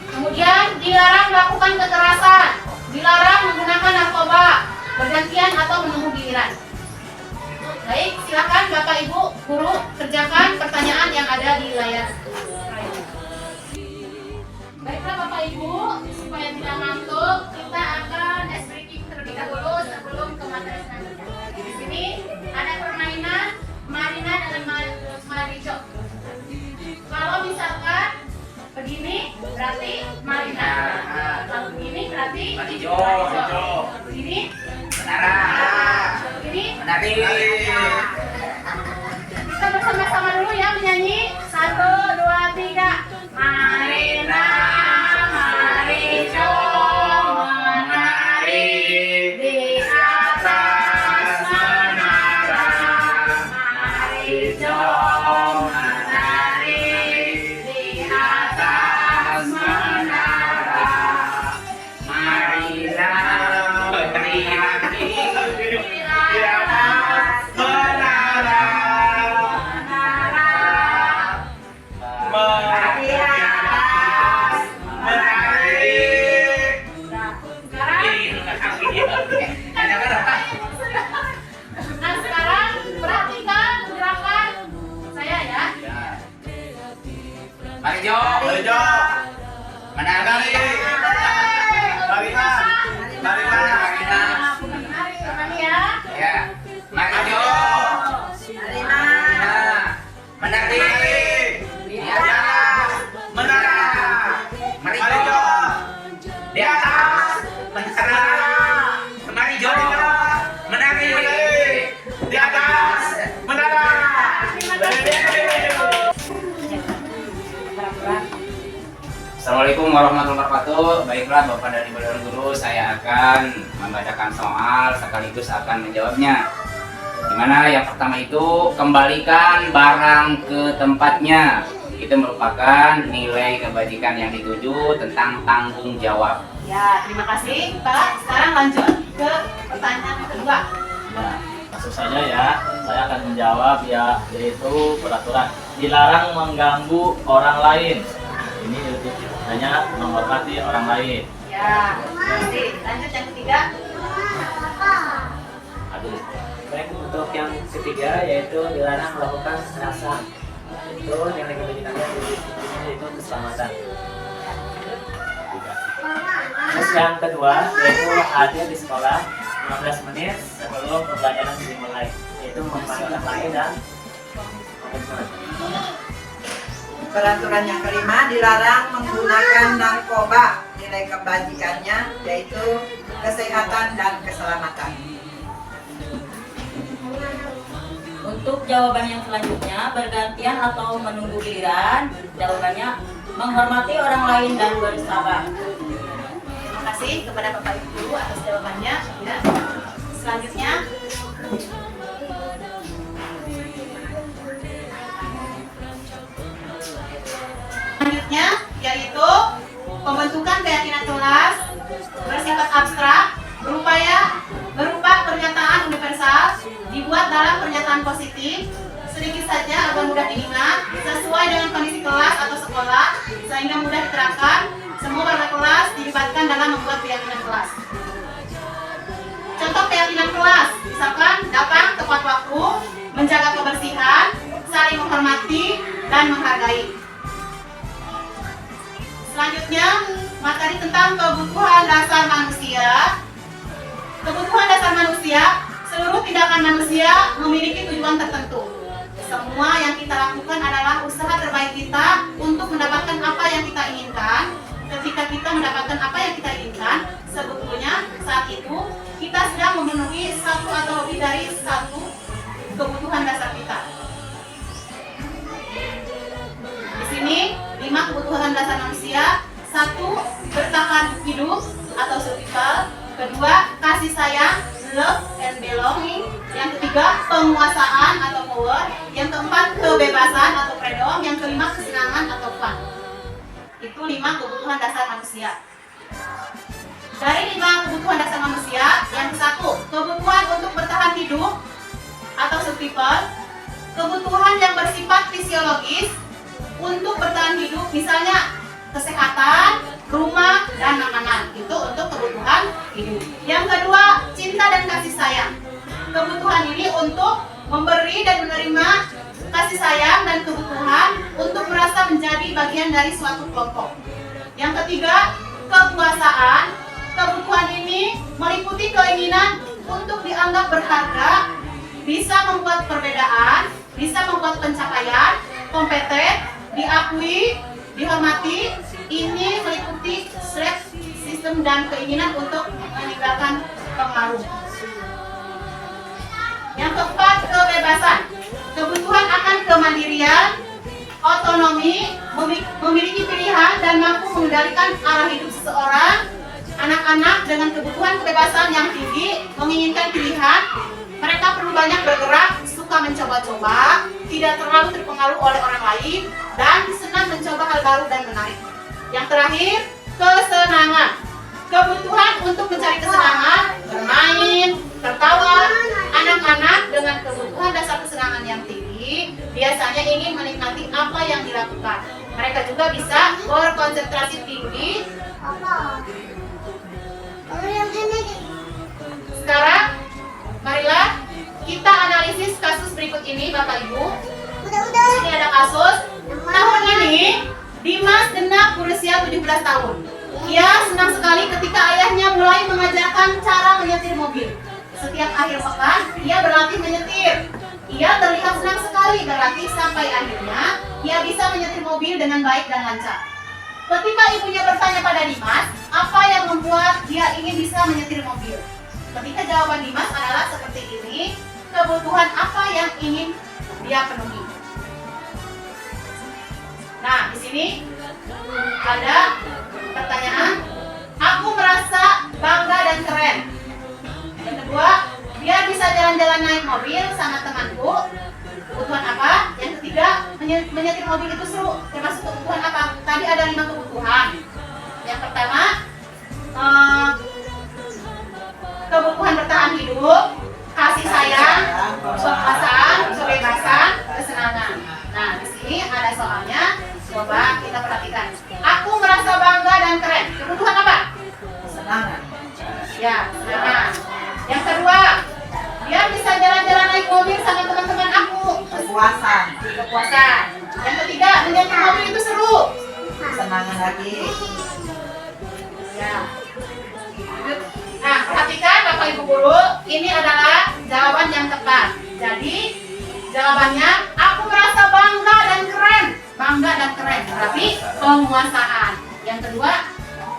E: Kemudian dilarang melakukan kekerasan, dilarang menggunakan narkoba, bergantian atau menunggu giliran. Baik, silakan Bapak Ibu guru kerjakan pertanyaan yang ada di layar. Baiklah Bapak Ibu, supaya tidak ngantuk, kita akan breaking terlebih dahulu sebelum ke materi selanjutnya. Di sini ada permainan Marina dan Marijo. Kalau misalkan begini berarti Marina, kalau begini berarti Marijo. Begini
D: Menara.
E: Begini
D: Menari.
E: Kita bersama-sama dulu ya menyanyi 1, 2, 3. Marina, Marijo, menari di atas menara. Marijo, menari di atas menara.
D: Marilah bernyanyi di atas warahmatullahi wabarakatuh. Baiklah Bapak dan Ibu guru, saya akan membacakan soal sekaligus akan menjawabnya. Dimana yang pertama itu kembalikan barang ke tempatnya. Itu merupakan nilai kebajikan yang dituju tentang tanggung jawab.
E: Ya, terima kasih Pak. Sekarang lanjut ke pertanyaan yang kedua.
B: Nah, maksud saya ya, saya akan menjawab ya, yaitu peraturan dilarang mengganggu orang lain. Ini hanya menghormati orang lain.
E: Ya, kasih. Lanjut yang ketiga.
B: Aduh,
F: Baik, untuk yang ketiga yaitu dilarang melakukan kekerasan. Itu nilai kebajikannya yaitu keselamatan. Terus yang kedua yaitu hadir di sekolah 15 menit sebelum pembelajaran dimulai, yaitu memanfaatkan lain dan komitmen.
H: Peraturan yang kelima, dilarang menggunakan narkoba. Nilai kebajikannya yaitu kesehatan dan keselamatan.
G: Untuk jawaban yang selanjutnya, bergantian atau menunggu giliran. Jawabannya menghormati orang lain dan bersabar.
E: Terima kasih kepada Bapak Ibu Guru atas jawabannya. Ya. Selanjutnya, yaitu pembentukan keyakinan kelas bersifat abstrak berupa pernyataan universal dibuat dalam pernyataan positif sedikit saja agar mudah diingat sesuai dengan kondisi kelas atau sekolah sehingga mudah diterapkan. Semua warga kelas dilibatkan dalam membuat keyakinan kelas. Contoh keyakinan kelas, misalkan datang tepat waktu, menjaga kebersihan, saling menghormati dan menghargai. Selanjutnya, materi tentang kebutuhan dasar manusia. Kebutuhan dasar manusia, seluruh tindakan manusia memiliki tujuan tertentu. Semua yang kita lakukan adalah usaha terbaik kita untuk mendapatkan apa yang kita inginkan. Ketika kita mendapatkan apa yang kita inginkan, sebetulnya saat itu kita sedang memenuhi satu atau lebih dari satu kebutuhan dasar kita. Di sini 5 kebutuhan dasar manusia. 1. Bertahan hidup atau survival. 2. Kasih sayang, love and belonging. Yang ketiga, penguasaan atau power. Yang keempat, kebebasan atau freedom. Yang kelima, kesenangan atau fun. Itu 5 kebutuhan dasar manusia. Dari 5 kebutuhan dasar manusia, yang satu, kebutuhan untuk bertahan hidup atau survival. Kebutuhan yang bersifat fisiologis untuk bertahan hidup, misalnya kesehatan, rumah, dan makanan. Itu untuk kebutuhan hidup. Yang kedua, cinta dan kasih sayang. Kebutuhan ini untuk memberi dan menerima kasih sayang dan kebutuhan untuk merasa menjadi bagian dari suatu kelompok. Yang ketiga, kekuasaan. Kebutuhan ini meliputi keinginan untuk dianggap berharga, bisa membuat perbedaan, bisa membuat pencapaian, kompeten, diakui, dihormati. Ini meliputi stress sistem dan keinginan untuk meninggalkan pengaruh. Yang keempat, kebebasan. Kebutuhan akan kemandirian, otonomi, memiliki pilihan dan mampu mengendalikan arah hidup seseorang. Anak-anak dengan kebutuhan kebebasan yang tinggi menginginkan pilihan. Mereka perlu banyak bergerak, suka mencoba-coba, tidak terlalu terpengaruh oleh orang lain, dan senang mencoba hal baru dan menarik. Yang terakhir, kesenangan. Kebutuhan untuk mencari kesenangan, bermain, tertawa. Anak-anak dengan kebutuhan dasar kesenangan yang tinggi biasanya ingin menikmati apa yang dilakukan. Mereka juga bisa berkonsentrasi tinggi. Sekarang, marilah kita analisis kasus berikut ini, Bapak Ibu. Ini ada kasus. Tahun ini, Dimas genap berusia 17 tahun. Ia senang sekali ketika ayahnya mulai mengajarkan cara menyetir mobil. Setiap akhir pekan, ia berlatih menyetir. Ia terlihat senang sekali berlatih sampai akhirnya ia bisa menyetir mobil dengan baik dan lancar. Ketika ibunya bertanya pada Dimas, apa yang membuat dia ingin bisa menyetir mobil? Ketika jawaban Dimas adalah seperti ini, kebutuhan apa yang ingin dia penuhi? Nah, di sini ada Pertanyaan, aku merasa bangga dan keren. Yang kedua, biar bisa jalan-jalan naik mobil sama temanku. Kebutuhan apa? Yang ketiga, menyetir mobil itu seru. Termasuk kebutuhan apa? Tadi ada 5 kebutuhan. Yang pertama, kebutuhan bertahan hidup, kasih sayang, kepuasan, kebebasan, kesenangan. Nah, di sini ada soalnya. Coba kita perhatikan. Aku merasa bangga dan keren. Kebutuhan apa?
H: Kesenangan.
E: Ya, kesenangan. Yang kedua, biar bisa jalan-jalan naik mobil sama teman-teman aku.
H: Kepuasan.
E: Kepuasan. Yang ketiga, menyetir mobil itu seru.
H: Kesenangan lagi.
E: Ya. Nah, perhatikan Bapak Ibu Guru, ini adalah jawaban yang tepat. Jadi, jawabannya, aku merasa bangga dan keren. Bangga dan keren, berarti penguasaan. Yang kedua,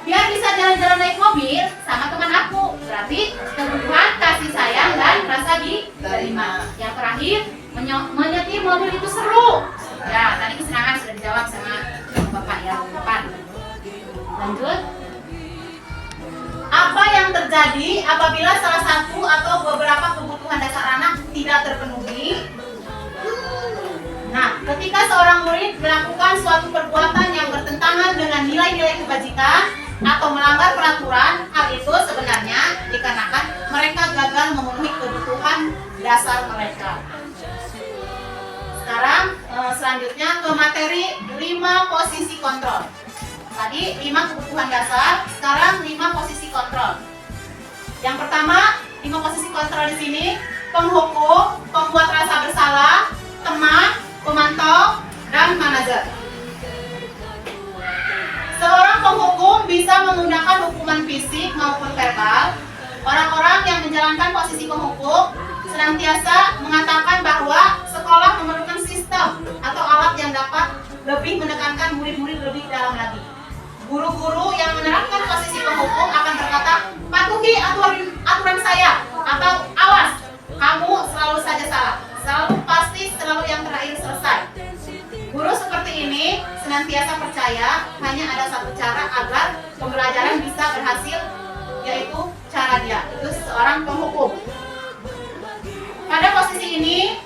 E: biar bisa jalan-jalan naik mobil sama teman aku, berarti kebutuhan kasih sayang dan rasa diterima. Yang terakhir, menyetir mobil itu seru. Ya, tadi kesenangan sudah dijawab sama Bapak ya, Bapak. Lanjut. Apa yang terjadi apabila salah satu atau beberapa kebutuhan dasar anak tidak terpenuhi? Nah, ketika seorang murid melakukan suatu perbuatan yang bertentangan dengan nilai-nilai kebajikan atau melanggar peraturan, hal itu sebenarnya dikarenakan mereka gagal memenuhi kebutuhan dasar mereka. Sekarang selanjutnya ke materi 5 posisi kontrol. Tadi 5 kebutuhan dasar, sekarang 5 posisi kontrol. Yang pertama, 5 posisi kontrol di sini: penghukum, pembuat rasa bersalah, teman, pemantau, dan manajer. Seorang penghukum bisa menggunakan hukuman fisik maupun verbal. Orang-orang yang menjalankan posisi penghukum senantiasa mengatakan bahwa sekolah memerlukan sistem atau alat yang dapat lebih menekankan murid-murid lebih dalam lagi. Guru-guru yang menerapkan posisi penghukum akan berkata, patuhi aturan saya, atau awas, kamu selalu saja salah, selalu pasti selalu yang terakhir selesai. Guru seperti ini senantiasa percaya hanya ada satu cara agar pembelajaran bisa berhasil, yaitu cara dia, itu seorang penghukum. Pada posisi ini,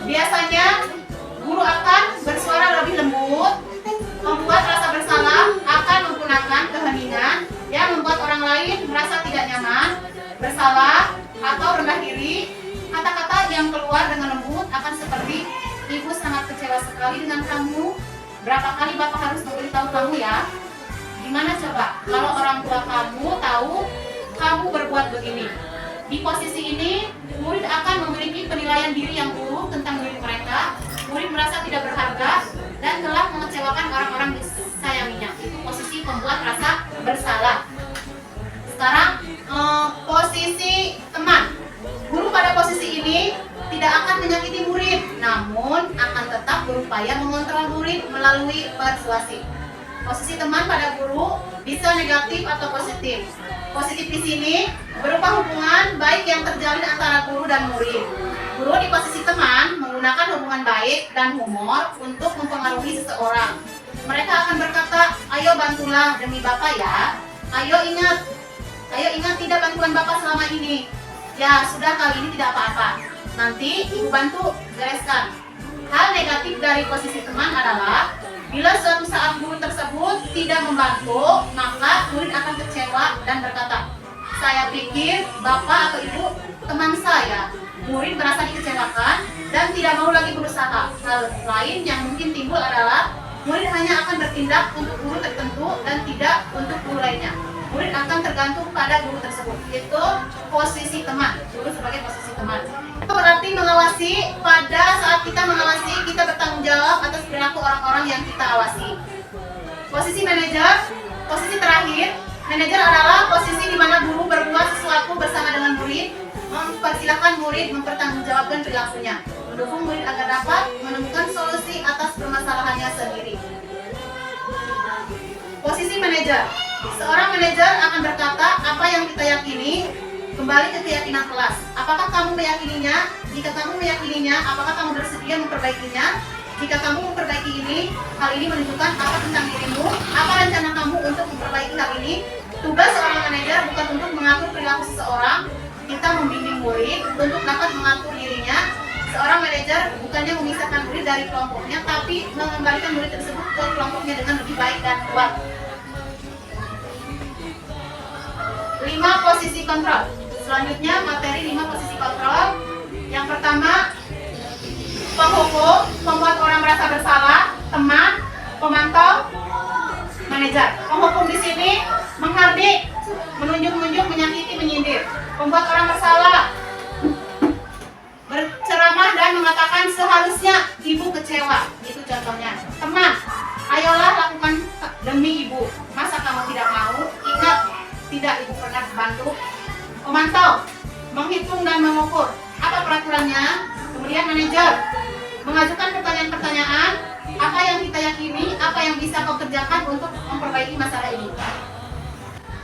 E: biasanya guru akan bersuara lebih lembut, membuat rasa bersalah, akan menggunakan keheningan yang membuat orang lain merasa tidak nyaman, bersalah, atau rendah diri. Kata-kata yang keluar dengan lembut akan seperti, ibu sangat kecewa sekali dengan kamu. Berapa kali bapak harus memberitahu kamu ya? Gimana coba kalau orang tua kamu tahu kamu berbuat begini? Di posisi ini, murid akan memiliki penilaian diri yang buruk tentang diri mereka. Murid merasa tidak berharga dan telah mengecewakan orang-orang disayanginya. Itu posisi pembuat rasa bersalah. Sekarang posisi teman. Guru pada posisi ini tidak akan menyakiti murid, namun akan tetap berupaya mengontrol murid melalui persuasi. Posisi teman pada guru bisa negatif atau positif. Positif di sini berupa hubungan baik yang terjalin antara guru dan murid. Guru di posisi teman menggunakan hubungan baik dan humor untuk mempengaruhi seseorang. Mereka akan berkata, ayo bantulah demi Bapak ya. Ayo ingat tidak bantuan Bapak selama ini. Ya sudah, kali ini tidak apa-apa. Nanti Ibu bantu bereskan. Hal negatif dari posisi teman adalah bila suatu saat guru tersebut tidak membantu, maka murid akan kecewa dan berkata, saya pikir Bapak atau Ibu teman saya. Murid merasa dikecewakan dan tidak mau lagi berusaha. Hal lain yang mungkin timbul adalah murid hanya akan bertindak untuk guru tertentu dan tidak untuk guru lainnya. Murid akan tergantung pada guru tersebut. Itu posisi teman, guru sebagai posisi teman. Itu berarti mengawasi. Pada saat kita mengawasi, kita bertanggung jawab atas perilaku orang-orang yang kita awasi. Posisi manajer, posisi terakhir. Manajer adalah posisi di mana guru berbuat sesuatu bersama dengan murid, mempersilahkan murid mempertanggungjawabkan perilakunya, mendukung murid agar dapat menemukan solusi atas permasalahannya sendiri. Posisi manajer. Seorang manajer akan berkata apa yang kita yakini kembali ke keyakinan kelas. Apakah kamu meyakininya? Jika kamu meyakininya, apakah kamu bersedia memperbaikinya? Jika kamu memperbaiki ini, hal ini menunjukkan apa tentang dirimu, apa rencana kamu untuk memperbaiki hal ini. Tugas seorang manajer bukan untuk mengatur perilaku seseorang, kita membimbing murid untuk dapat mengatur dirinya. Seorang manajer bukannya memisahkan murid dari kelompoknya, tapi mengembalikan murid tersebut ke kelompoknya dengan lebih baik dan kuat. 5 posisi kontrol. Selanjutnya materi 5 posisi kontrol. Yang pertama, penghukum, membuat orang merasa bersalah, teman, pemantau, manajer. Penghukum di sini menghardik, menunjuk-nunjuk, menyakiti, menyindir, membuat orang bersalah, berceramah dan mengatakan seharusnya ibu kecewa. Itu contohnya. Teman, ayolah lakukan demi ibu. Masa kamu tidak mau? Ingat, tidak ibu pernah bantu. Pemantau, menghitung dan mengukur. Apa peraturannya? Kemudian manajer, mengajukan pertanyaan-pertanyaan. Apa yang kita yakini, apa yang bisa kau kerjakan untuk memperbaiki masalah ini.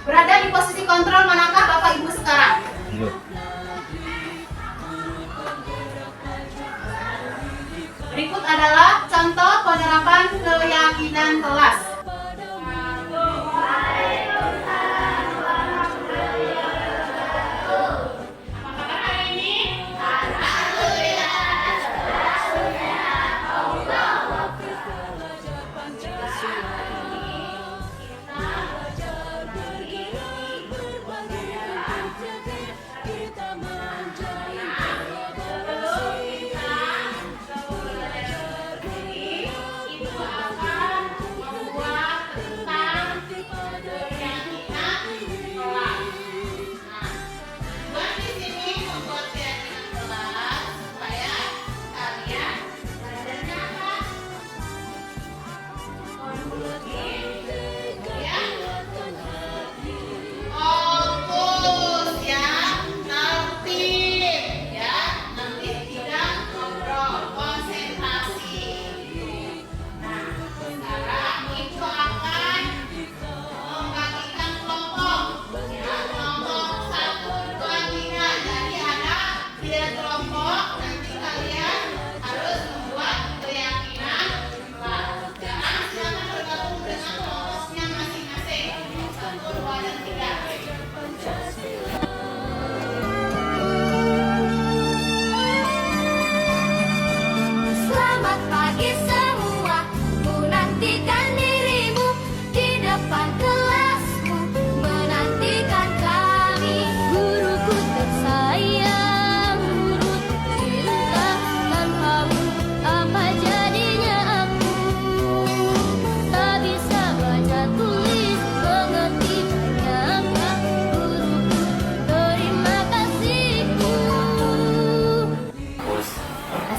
E: Berada di posisi kontrol manakah Bapak Ibu sekarang? Berikut adalah contoh penerapan keyakinan kelas.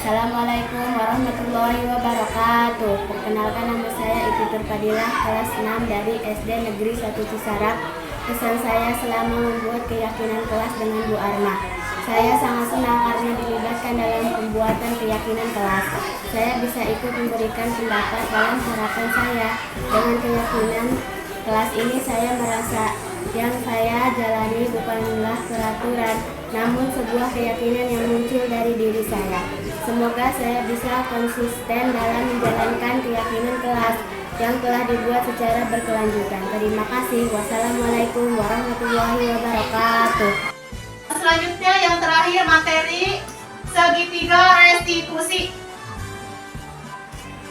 I: Assalamualaikum warahmatullahi wabarakatuh. Perkenalkan, nama saya Ibu Fadilah, kelas 6 dari SD Negeri 1 Cisarak. Pesan saya selama membuat keyakinan kelas dengan Bu Arma. Saya sangat senang karena dilibatkan dalam pembuatan keyakinan kelas. Saya bisa ikut memberikan pendapat dalam harapan saya. Dengan keyakinan kelas ini saya merasa yang saya jalani bukanlah peraturan, namun sebuah keyakinan yang muncul dari diri saya. Semoga saya bisa konsisten dalam menjalankan keyakinan kelas yang telah dibuat secara berkelanjutan. Terima kasih. Wassalamualaikum warahmatullahi wabarakatuh.
E: Selanjutnya yang terakhir materi segitiga restitusi.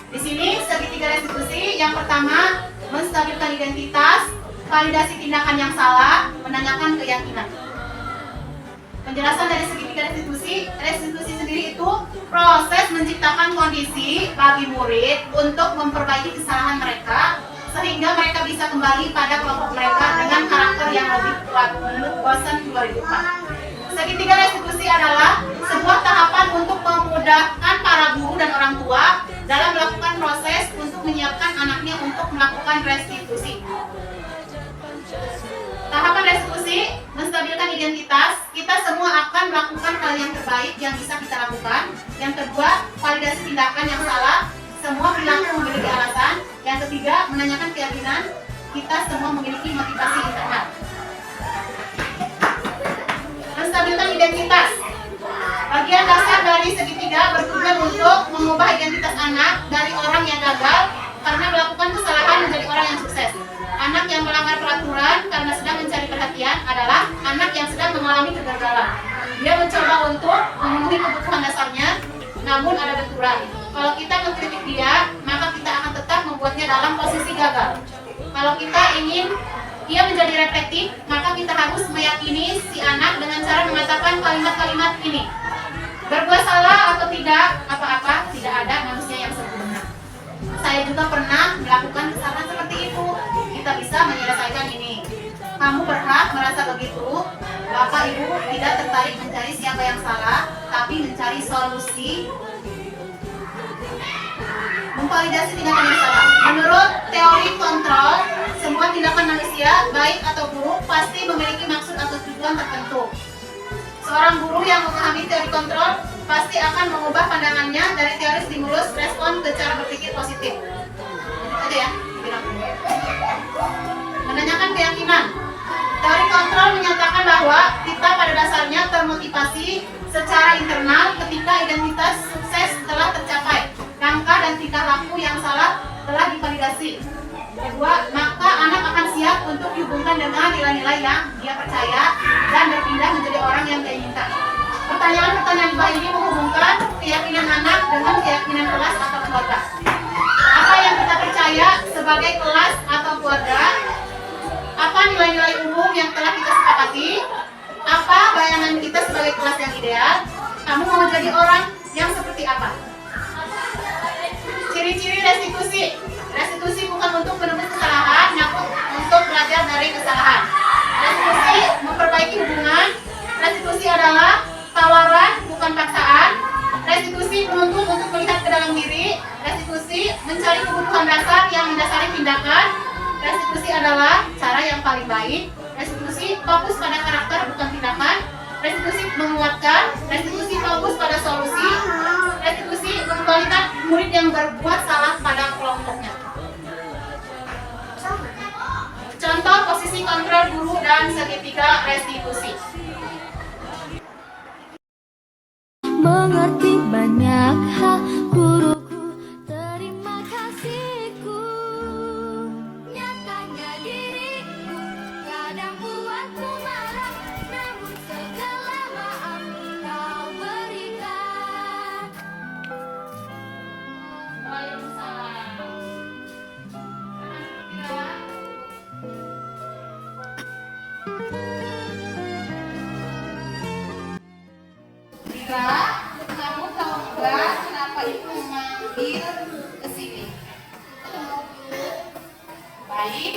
E: Di sini segitiga restitusi yang pertama menstabilkan identitas, validasi tindakan yang salah, menanyakan keyakinan. Penjelasan dari segitiga restitusi sendiri itu proses menciptakan kondisi bagi murid untuk memperbaiki kesalahan mereka sehingga mereka bisa kembali pada kelompok mereka dengan karakter yang lebih kuat menurut Bosan 2004. Segitiga restitusi adalah sebuah tahapan untuk memudahkan para guru dan orang tua dalam melakukan proses untuk menyiapkan anaknya untuk melakukan restitusi. Tahapan restitusi, menstabilkan identitas, kita semua akan melakukan hal yang terbaik yang bisa kita lakukan. Yang kedua, validasi tindakan yang salah, semua perilaku memiliki alasan. Yang ketiga, menanyakan keyakinan, kita semua memiliki motivasi internal. Menstabilkan identitas, bagian dasar dari segitiga bertujuan untuk mengubah identitas anak dari orang yang gagal karena melakukan kesalahan menjadi orang yang sukses. Anak yang melanggar peraturan karena sedang mencari perhatian adalah anak yang sedang mengalami kegagalan. Dia mencoba untuk memenuhi kebutuhan dasarnya, namun ada benturan. Kalau kita mengkritik dia, maka kita akan tetap membuatnya dalam posisi gagal. Kalau kita ingin ia menjadi reflektif, maka kita harus meyakini si anak dengan cara mengatakan kalimat-kalimat ini. Berbuat salah atau tidak, apa-apa, tidak ada manusia yang sempurna. Saya juga pernah melakukan kesalahan seperti itu. Kita bisa menyelesaikan ini. Kamu berhak merasa begitu. Bapak Ibu tidak tertarik mencari siapa yang salah, tapi mencari solusi, memvalidasi tindakan yang salah. Menurut teori kontrol, semua tindakan manusia, baik atau buruk, pasti memiliki maksud atau tujuan tertentu. Seorang guru yang memahami teori kontrol pasti akan mengubah pandangannya dari teori stimulus respon ke cara berpikir positif. Itu ya. Menanyakan keyakinan. Teori kontrol menyatakan bahwa kita pada dasarnya termotivasi secara internal ketika identitas sukses telah tercapai, langkah dan tingkah laku yang salah telah divalidasi. Kedua, maka anak akan siap untuk dihubungkan dengan nilai-nilai yang dia percaya dan berpindah menjadi orang yang dia inginkan. Pertanyaan-pertanyaan di bawah ini menghubungkan keyakinan anak dengan keyakinan kelas atau keluarga. Apa yang kita percaya sebagai kelas atau keluarga? Apa nilai-nilai umum yang telah kita sepakati? Apa bayangan kita sebagai kelas yang ideal? Kamu mau jadi orang yang seperti apa? Ciri-ciri restitusi. Restitusi bukan untuk menebus kesalahan, namun untuk belajar dari kesalahan. Restitusi memperbaiki hubungan. Restitusi adalah tawaran, bukan paksaan. Restitusi menuntut untuk melihat ke dalam diri. Restitusi mencari kebutuhan dasar yang mendasari tindakan. Restitusi adalah cara yang paling baik. Restitusi fokus pada karakter, bukan tindakan. Restitusi menguatkan. Restitusi fokus pada solusi. Restitusi mengembalikan murid yang berbuat salah pada kelompoknya. Contoh posisi kontrol guru dan segitiga restitusi.
J: Mengerti banyak hal guruku, terima kasihku. Nyatanya diriku kadang buatku marah, namun segala maaf kau berikan.
E: Waalaikumsalam. Dira, kamu tahu nggak kenapa ibu memanggil ke sini? Baik,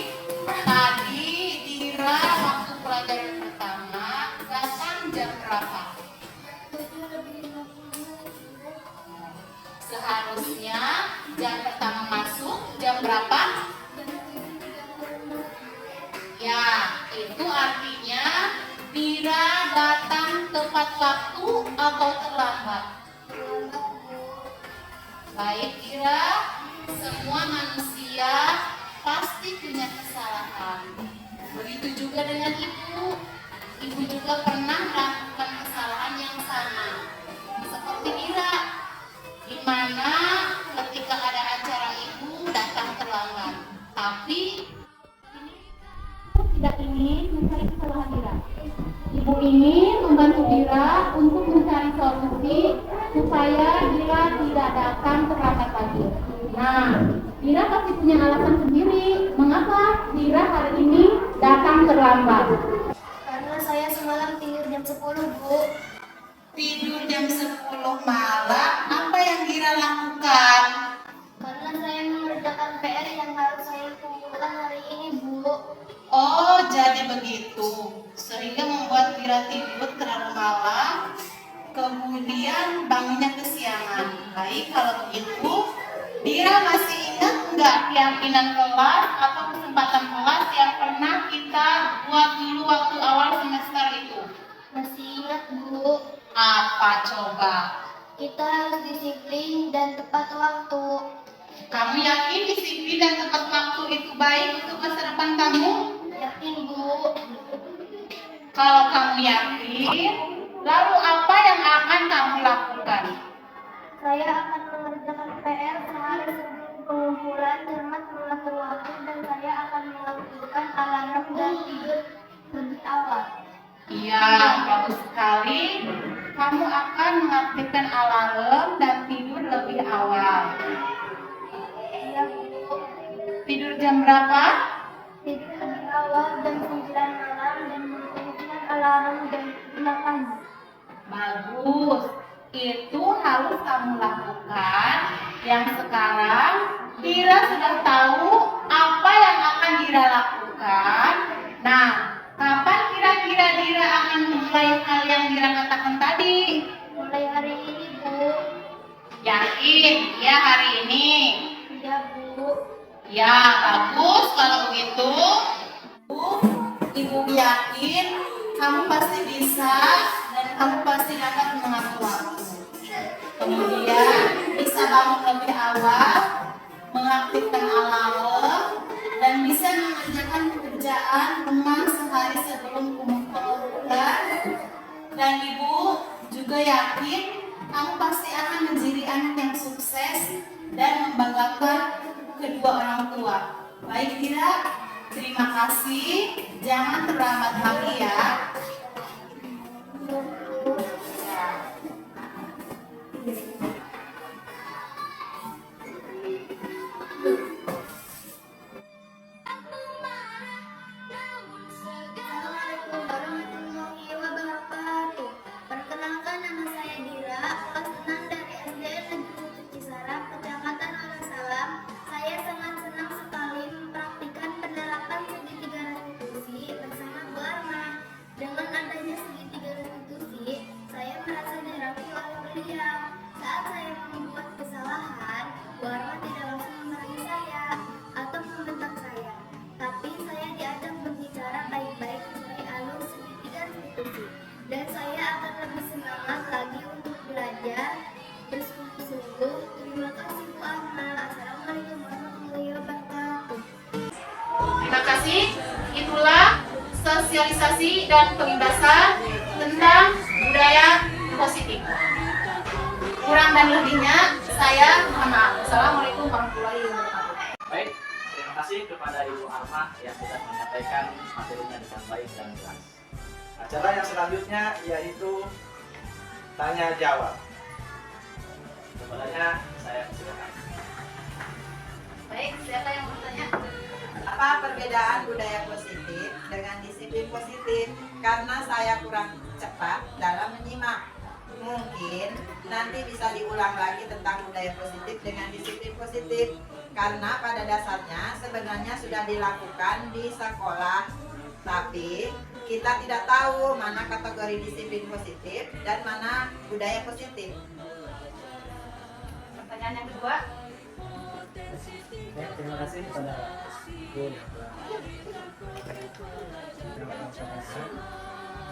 E: tadi Dira waktu pelajaran pertama datang jam berapa? Seharusnya jam pertama masuk jam berapa? Ya, itu artinya Dira datang tepat waktu atau terlambat? Baik Dira, semua manusia pasti punya kesalahan. Begitu juga dengan ibu. Ibu juga pernah melakukan kesalahan yang sama. Seperti Dira, di mana ketika ada acara ibu datang terlambat. Tapi tidak ingin mencari kesalahan Dira. Ibu ingin membantu Dira untuk mencari solusi supaya Dira tidak datang terlambat lagi. Nah, Dira pasti punya alasan sendiri mengapa Dira hari ini datang terlambat.
I: Karena saya semalam tidur jam 10, Bu.
E: Tidur jam 10 malam, apa yang Dira lakukan?
I: Karena saya mengerjakan PR yang harus saya kumpulkan hari ini, Bu.
E: Oh, jadi begitu. Sehingga membuat Dira tidur terlalu malam, kemudian bangunnya kesiangan. Baik, kalau begitu, Dira masih ingat nggak keyakinan kelas atau kesempatan kelas yang pernah kita buat dulu waktu awal semester itu?
I: Masih ingat, Bu.
E: Apa coba?
I: Kita harus disiplin dan tepat waktu.
E: Kamu yakin disiplin dan tepat waktu itu baik untuk masa depan kamu?
I: Yakin, Bu.
E: Kalau kamu yakin, lalu apa yang akan kamu lakukan?
I: Saya akan mengerjakan
E: mengaktifkan alarm dan tidur lebih awal.
A: Iya, Bu.
E: Tidur jam berapa?
A: Tidur lebih awal jam 9 malam dan menggunakan alarm jam 8.
E: Bagus. Itu harus kamu lakukan. Yang sekarang Dira sudah tahu apa yang akan Dira lakukan. Nah, kapan kira-kira Dira akan memulai hal yang Dira katakan tadi?
A: Mulai hari ini, Bu.
E: Yakin? Ya, hari ini.
A: Iya, Bu.
E: Ya, bagus kalau begitu. Ibu yakin kamu pasti bisa dan kamu pasti dapat mengatur waktu. Kemudian bisa bangun lebih awal, mengaktifkan alarm, dan bisa mengerjakan pekerjaan rumah sehari sebelum kumpulan. Dan ibu juga yakin kamu pasti akan menjadi anak yang sukses dan membanggakan kedua orang tua. Baik Dira, terima kasih. Jangan terlambat lagi ya.
A: Assalamualaikum warahmatullahi wabarakatuh. Perkenalkan, nama saya Dira, kelas 6 dari SDN Negeri 7 Cisarap, Kecamatan Wonosalam. Saya sangat senang sekali mempraktikkan penerapan segitiga restitusi bersama Bu Arma. Dengan adanya segitiga restitusi, saya merasa dirangkul oleh beliau. Saat saya membuat kesalahan, Bu Arma tidak langsung memarahi saya atau membentak saya, tapi saya diajak berbicara baik-baik mengenai alur segitiga restitusi, dan saya akan lebih semangat lagi untuk belajar bersungguh-sungguh. Terima kasih Bu Arma. Assalamualaikum warahmatullahi wabarakatuh.
E: Terima kasih. Itulah sosialisasi dan pembebasan tentang budaya positif. Kurang dan lebihnya saya mohon maaf. Assalamualaikum warahmatullahi wabarakatuh.
B: Baik, terima kasih kepada Ibu Arma yang sudah menyampaikan materinya dengan baik dan jelas. Acara yang selanjutnya yaitu tanya jawab. Kepadanya saya silakan.
E: Baik, siapa yang bertanya?
H: Apa perbedaan budaya positif dengan disiplin positif? Karena saya kurang cepat dalam menyimak. Mungkin nanti bisa diulang lagi tentang budaya positif dengan disiplin positif. Karena pada dasarnya sebenarnya sudah dilakukan di sekolah, tapi kita tidak tahu mana kategori disiplin positif dan mana budaya positif.
E: Pertanyaan yang kedua.
F: Ya, terima kasih kepada Ibu.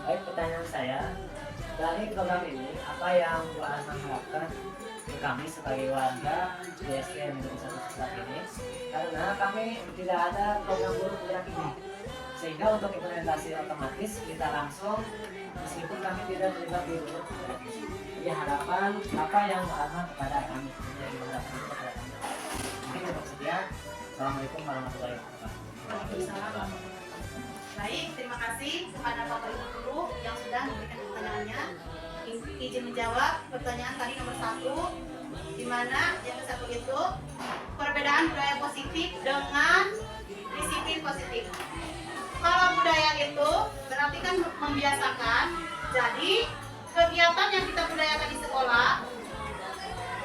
F: Baik, pertanyaan saya, dari program ini apa yang Bu Arma harapkan ke kami sebagai warga di SDN Negeri 1 Cisarap ini? Karena kami tidak ada program guru penggerak ini, sehingga untuk implementasi otomatis kita langsung meskipun kami tidak terlibat di guru penggerak ini. Jadi harapan apa yang Bu Arma kepada kami, menjadi harapan kepada kami. Mungkin untuk sekian. Assalamualaikum warahmatullahi wabarakatuh.
E: Waalaikumsalam. Baik, terima kasih kepada Bapak Ibu Guru yang sudah memberikan pertanyaannya. Izin menjawab pertanyaan tadi nomor 1, di mana yang ke-1 itu perbedaan budaya positif dengan disiplin positif. Kalau budaya itu berarti kan membiasakan, jadi kegiatan yang kita budayakan di sekolah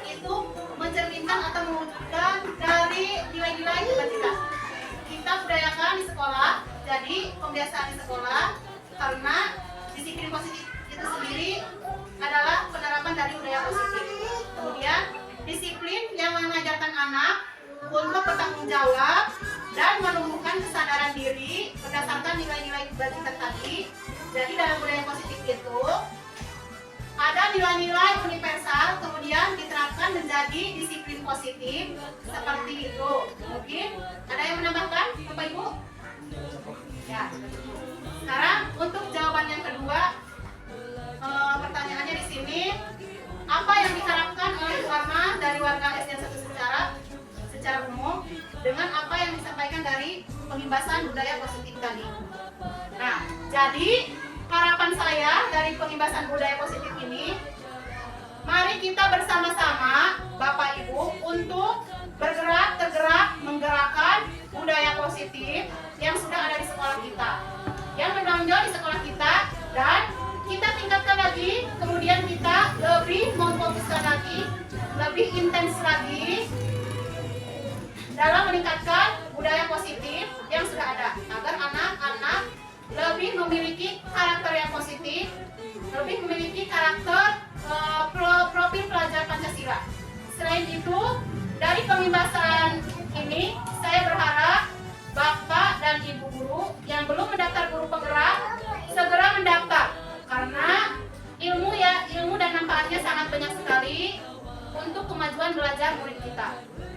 E: itu mencerminkan atau mewujudkan dari nilai-nilai cita-cita. Kita budayakan di sekolah, jadi pembiasaan di sekolah, karena disiplin positif itu sendiri adalah penerapan dari budaya positif. Kemudian disiplin yang mengajarkan anak untuk bertanggung jawab dan menumbuhkan kesadaran diri berdasarkan nilai-nilai cita-cita tadi. Jadi dalam budaya positif itu ada nilai-nilai universal kemudian diterapkan menjadi disiplin positif seperti itu. Mungkin ada yang menambahkan, Bapak Ibu? Ya. Sekarang untuk jawaban yang kedua, pertanyaannya di sini, apa yang diharapkan oleh Bu Arma dari warga SDN 1 Cisarap secara umum dengan apa yang disampaikan dari pengimbasan budaya positif tadi? Nah, jadi harapan saya dari pengimbasan budaya positif ini, kita bersama-sama Bapak Ibu untuk tergerak, menggerakkan budaya positif yang sudah ada di sekolah kita, yang menonjol di sekolah kita, dan kita tingkatkan lagi, kemudian kita lebih memfokuskan lagi, lebih intens lagi dalam meningkatkan budaya positif yang sudah ada, agar anak-anak lebih memiliki karakter yang positif, lebih memiliki karakter profil pelajar Pancasila. Selain itu, dari pembebasan ini, saya berharap Bapak dan Ibu guru yang belum mendaftar guru penggerak segera mendaftar, karena ilmu dan manfaatnya sangat banyak sekali untuk kemajuan belajar murid kita.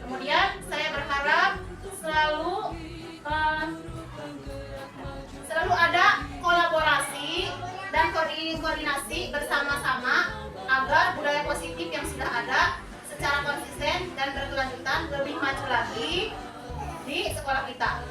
E: Kemudian saya berharap selalu ada kolaborasi dan koordinasi bersama-sama agar budaya positif yang sudah ada secara konsisten dan berkelanjutan lebih maju lagi di sekolah kita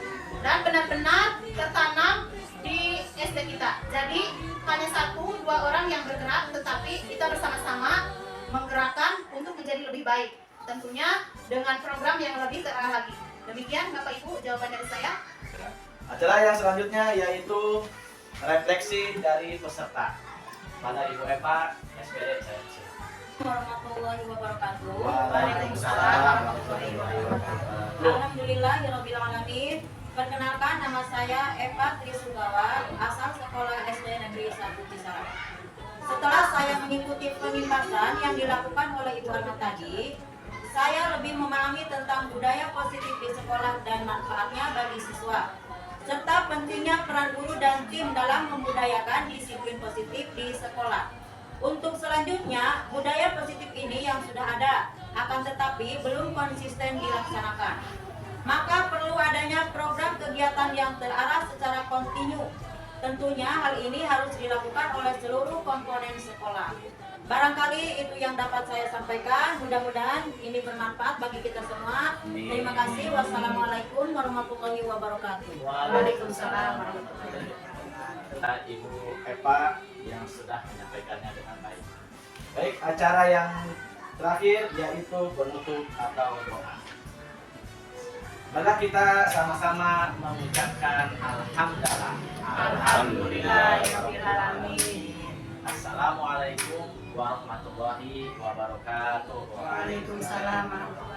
E: dan benar-benar tertanam di SD kita. Jadi hanya 1-2 orang yang bergerak, tetapi kita bersama-sama menggerakkan untuk menjadi lebih baik, tentunya dengan program yang lebih terarah lagi. Demikian Bapak Ibu jawaban dari saya.
B: Acara yang selanjutnya yaitu refleksi dari peserta. Pada Ibu Eva, SPD CMC.
G: Warahmatullahi wabarakatuh.
B: Waalaikumsalam warahmatullahi wabarakatuh.
G: Alhamdulillahirabbil alamin. Perkenalkan, nama saya Eva Trisugawa, asal sekolah SD Negeri 1 Cisarak. Setelah saya mengikuti pengimbasan yang dilakukan oleh Ibu Arma tadi, saya lebih memahami tentang budaya positif di sekolah dan manfaatnya bagi siswa, serta pentingnya peran guru dan tim dalam membudayakan disiplin positif di sekolah. Untuk selanjutnya, budaya positif ini yang sudah ada, akan tetapi belum konsisten dilaksanakan. Maka perlu adanya program kegiatan yang terarah secara kontinu. Tentunya hal ini harus dilakukan oleh seluruh komponen sekolah. Barangkali itu yang dapat saya sampaikan. Mudah-mudahan ini bermanfaat bagi kita semua. Terima kasih. Wassalamualaikum warahmatullahi wabarakatuh.
B: Waalaikumsalam warahmatullahi wabarakatuh. Ibu Eva yang sudah menyampaikannya dengan baik. Baik, acara yang terakhir yaitu penutup atau doa. Maka kita sama-sama mengucapkan alhamdulillah. Alhamdulillahirobbilalamin. Assalamualaikum warahmatullahi wabarakatuh.
H: Waalaikumsalam warahmatullahi wabarakatuh.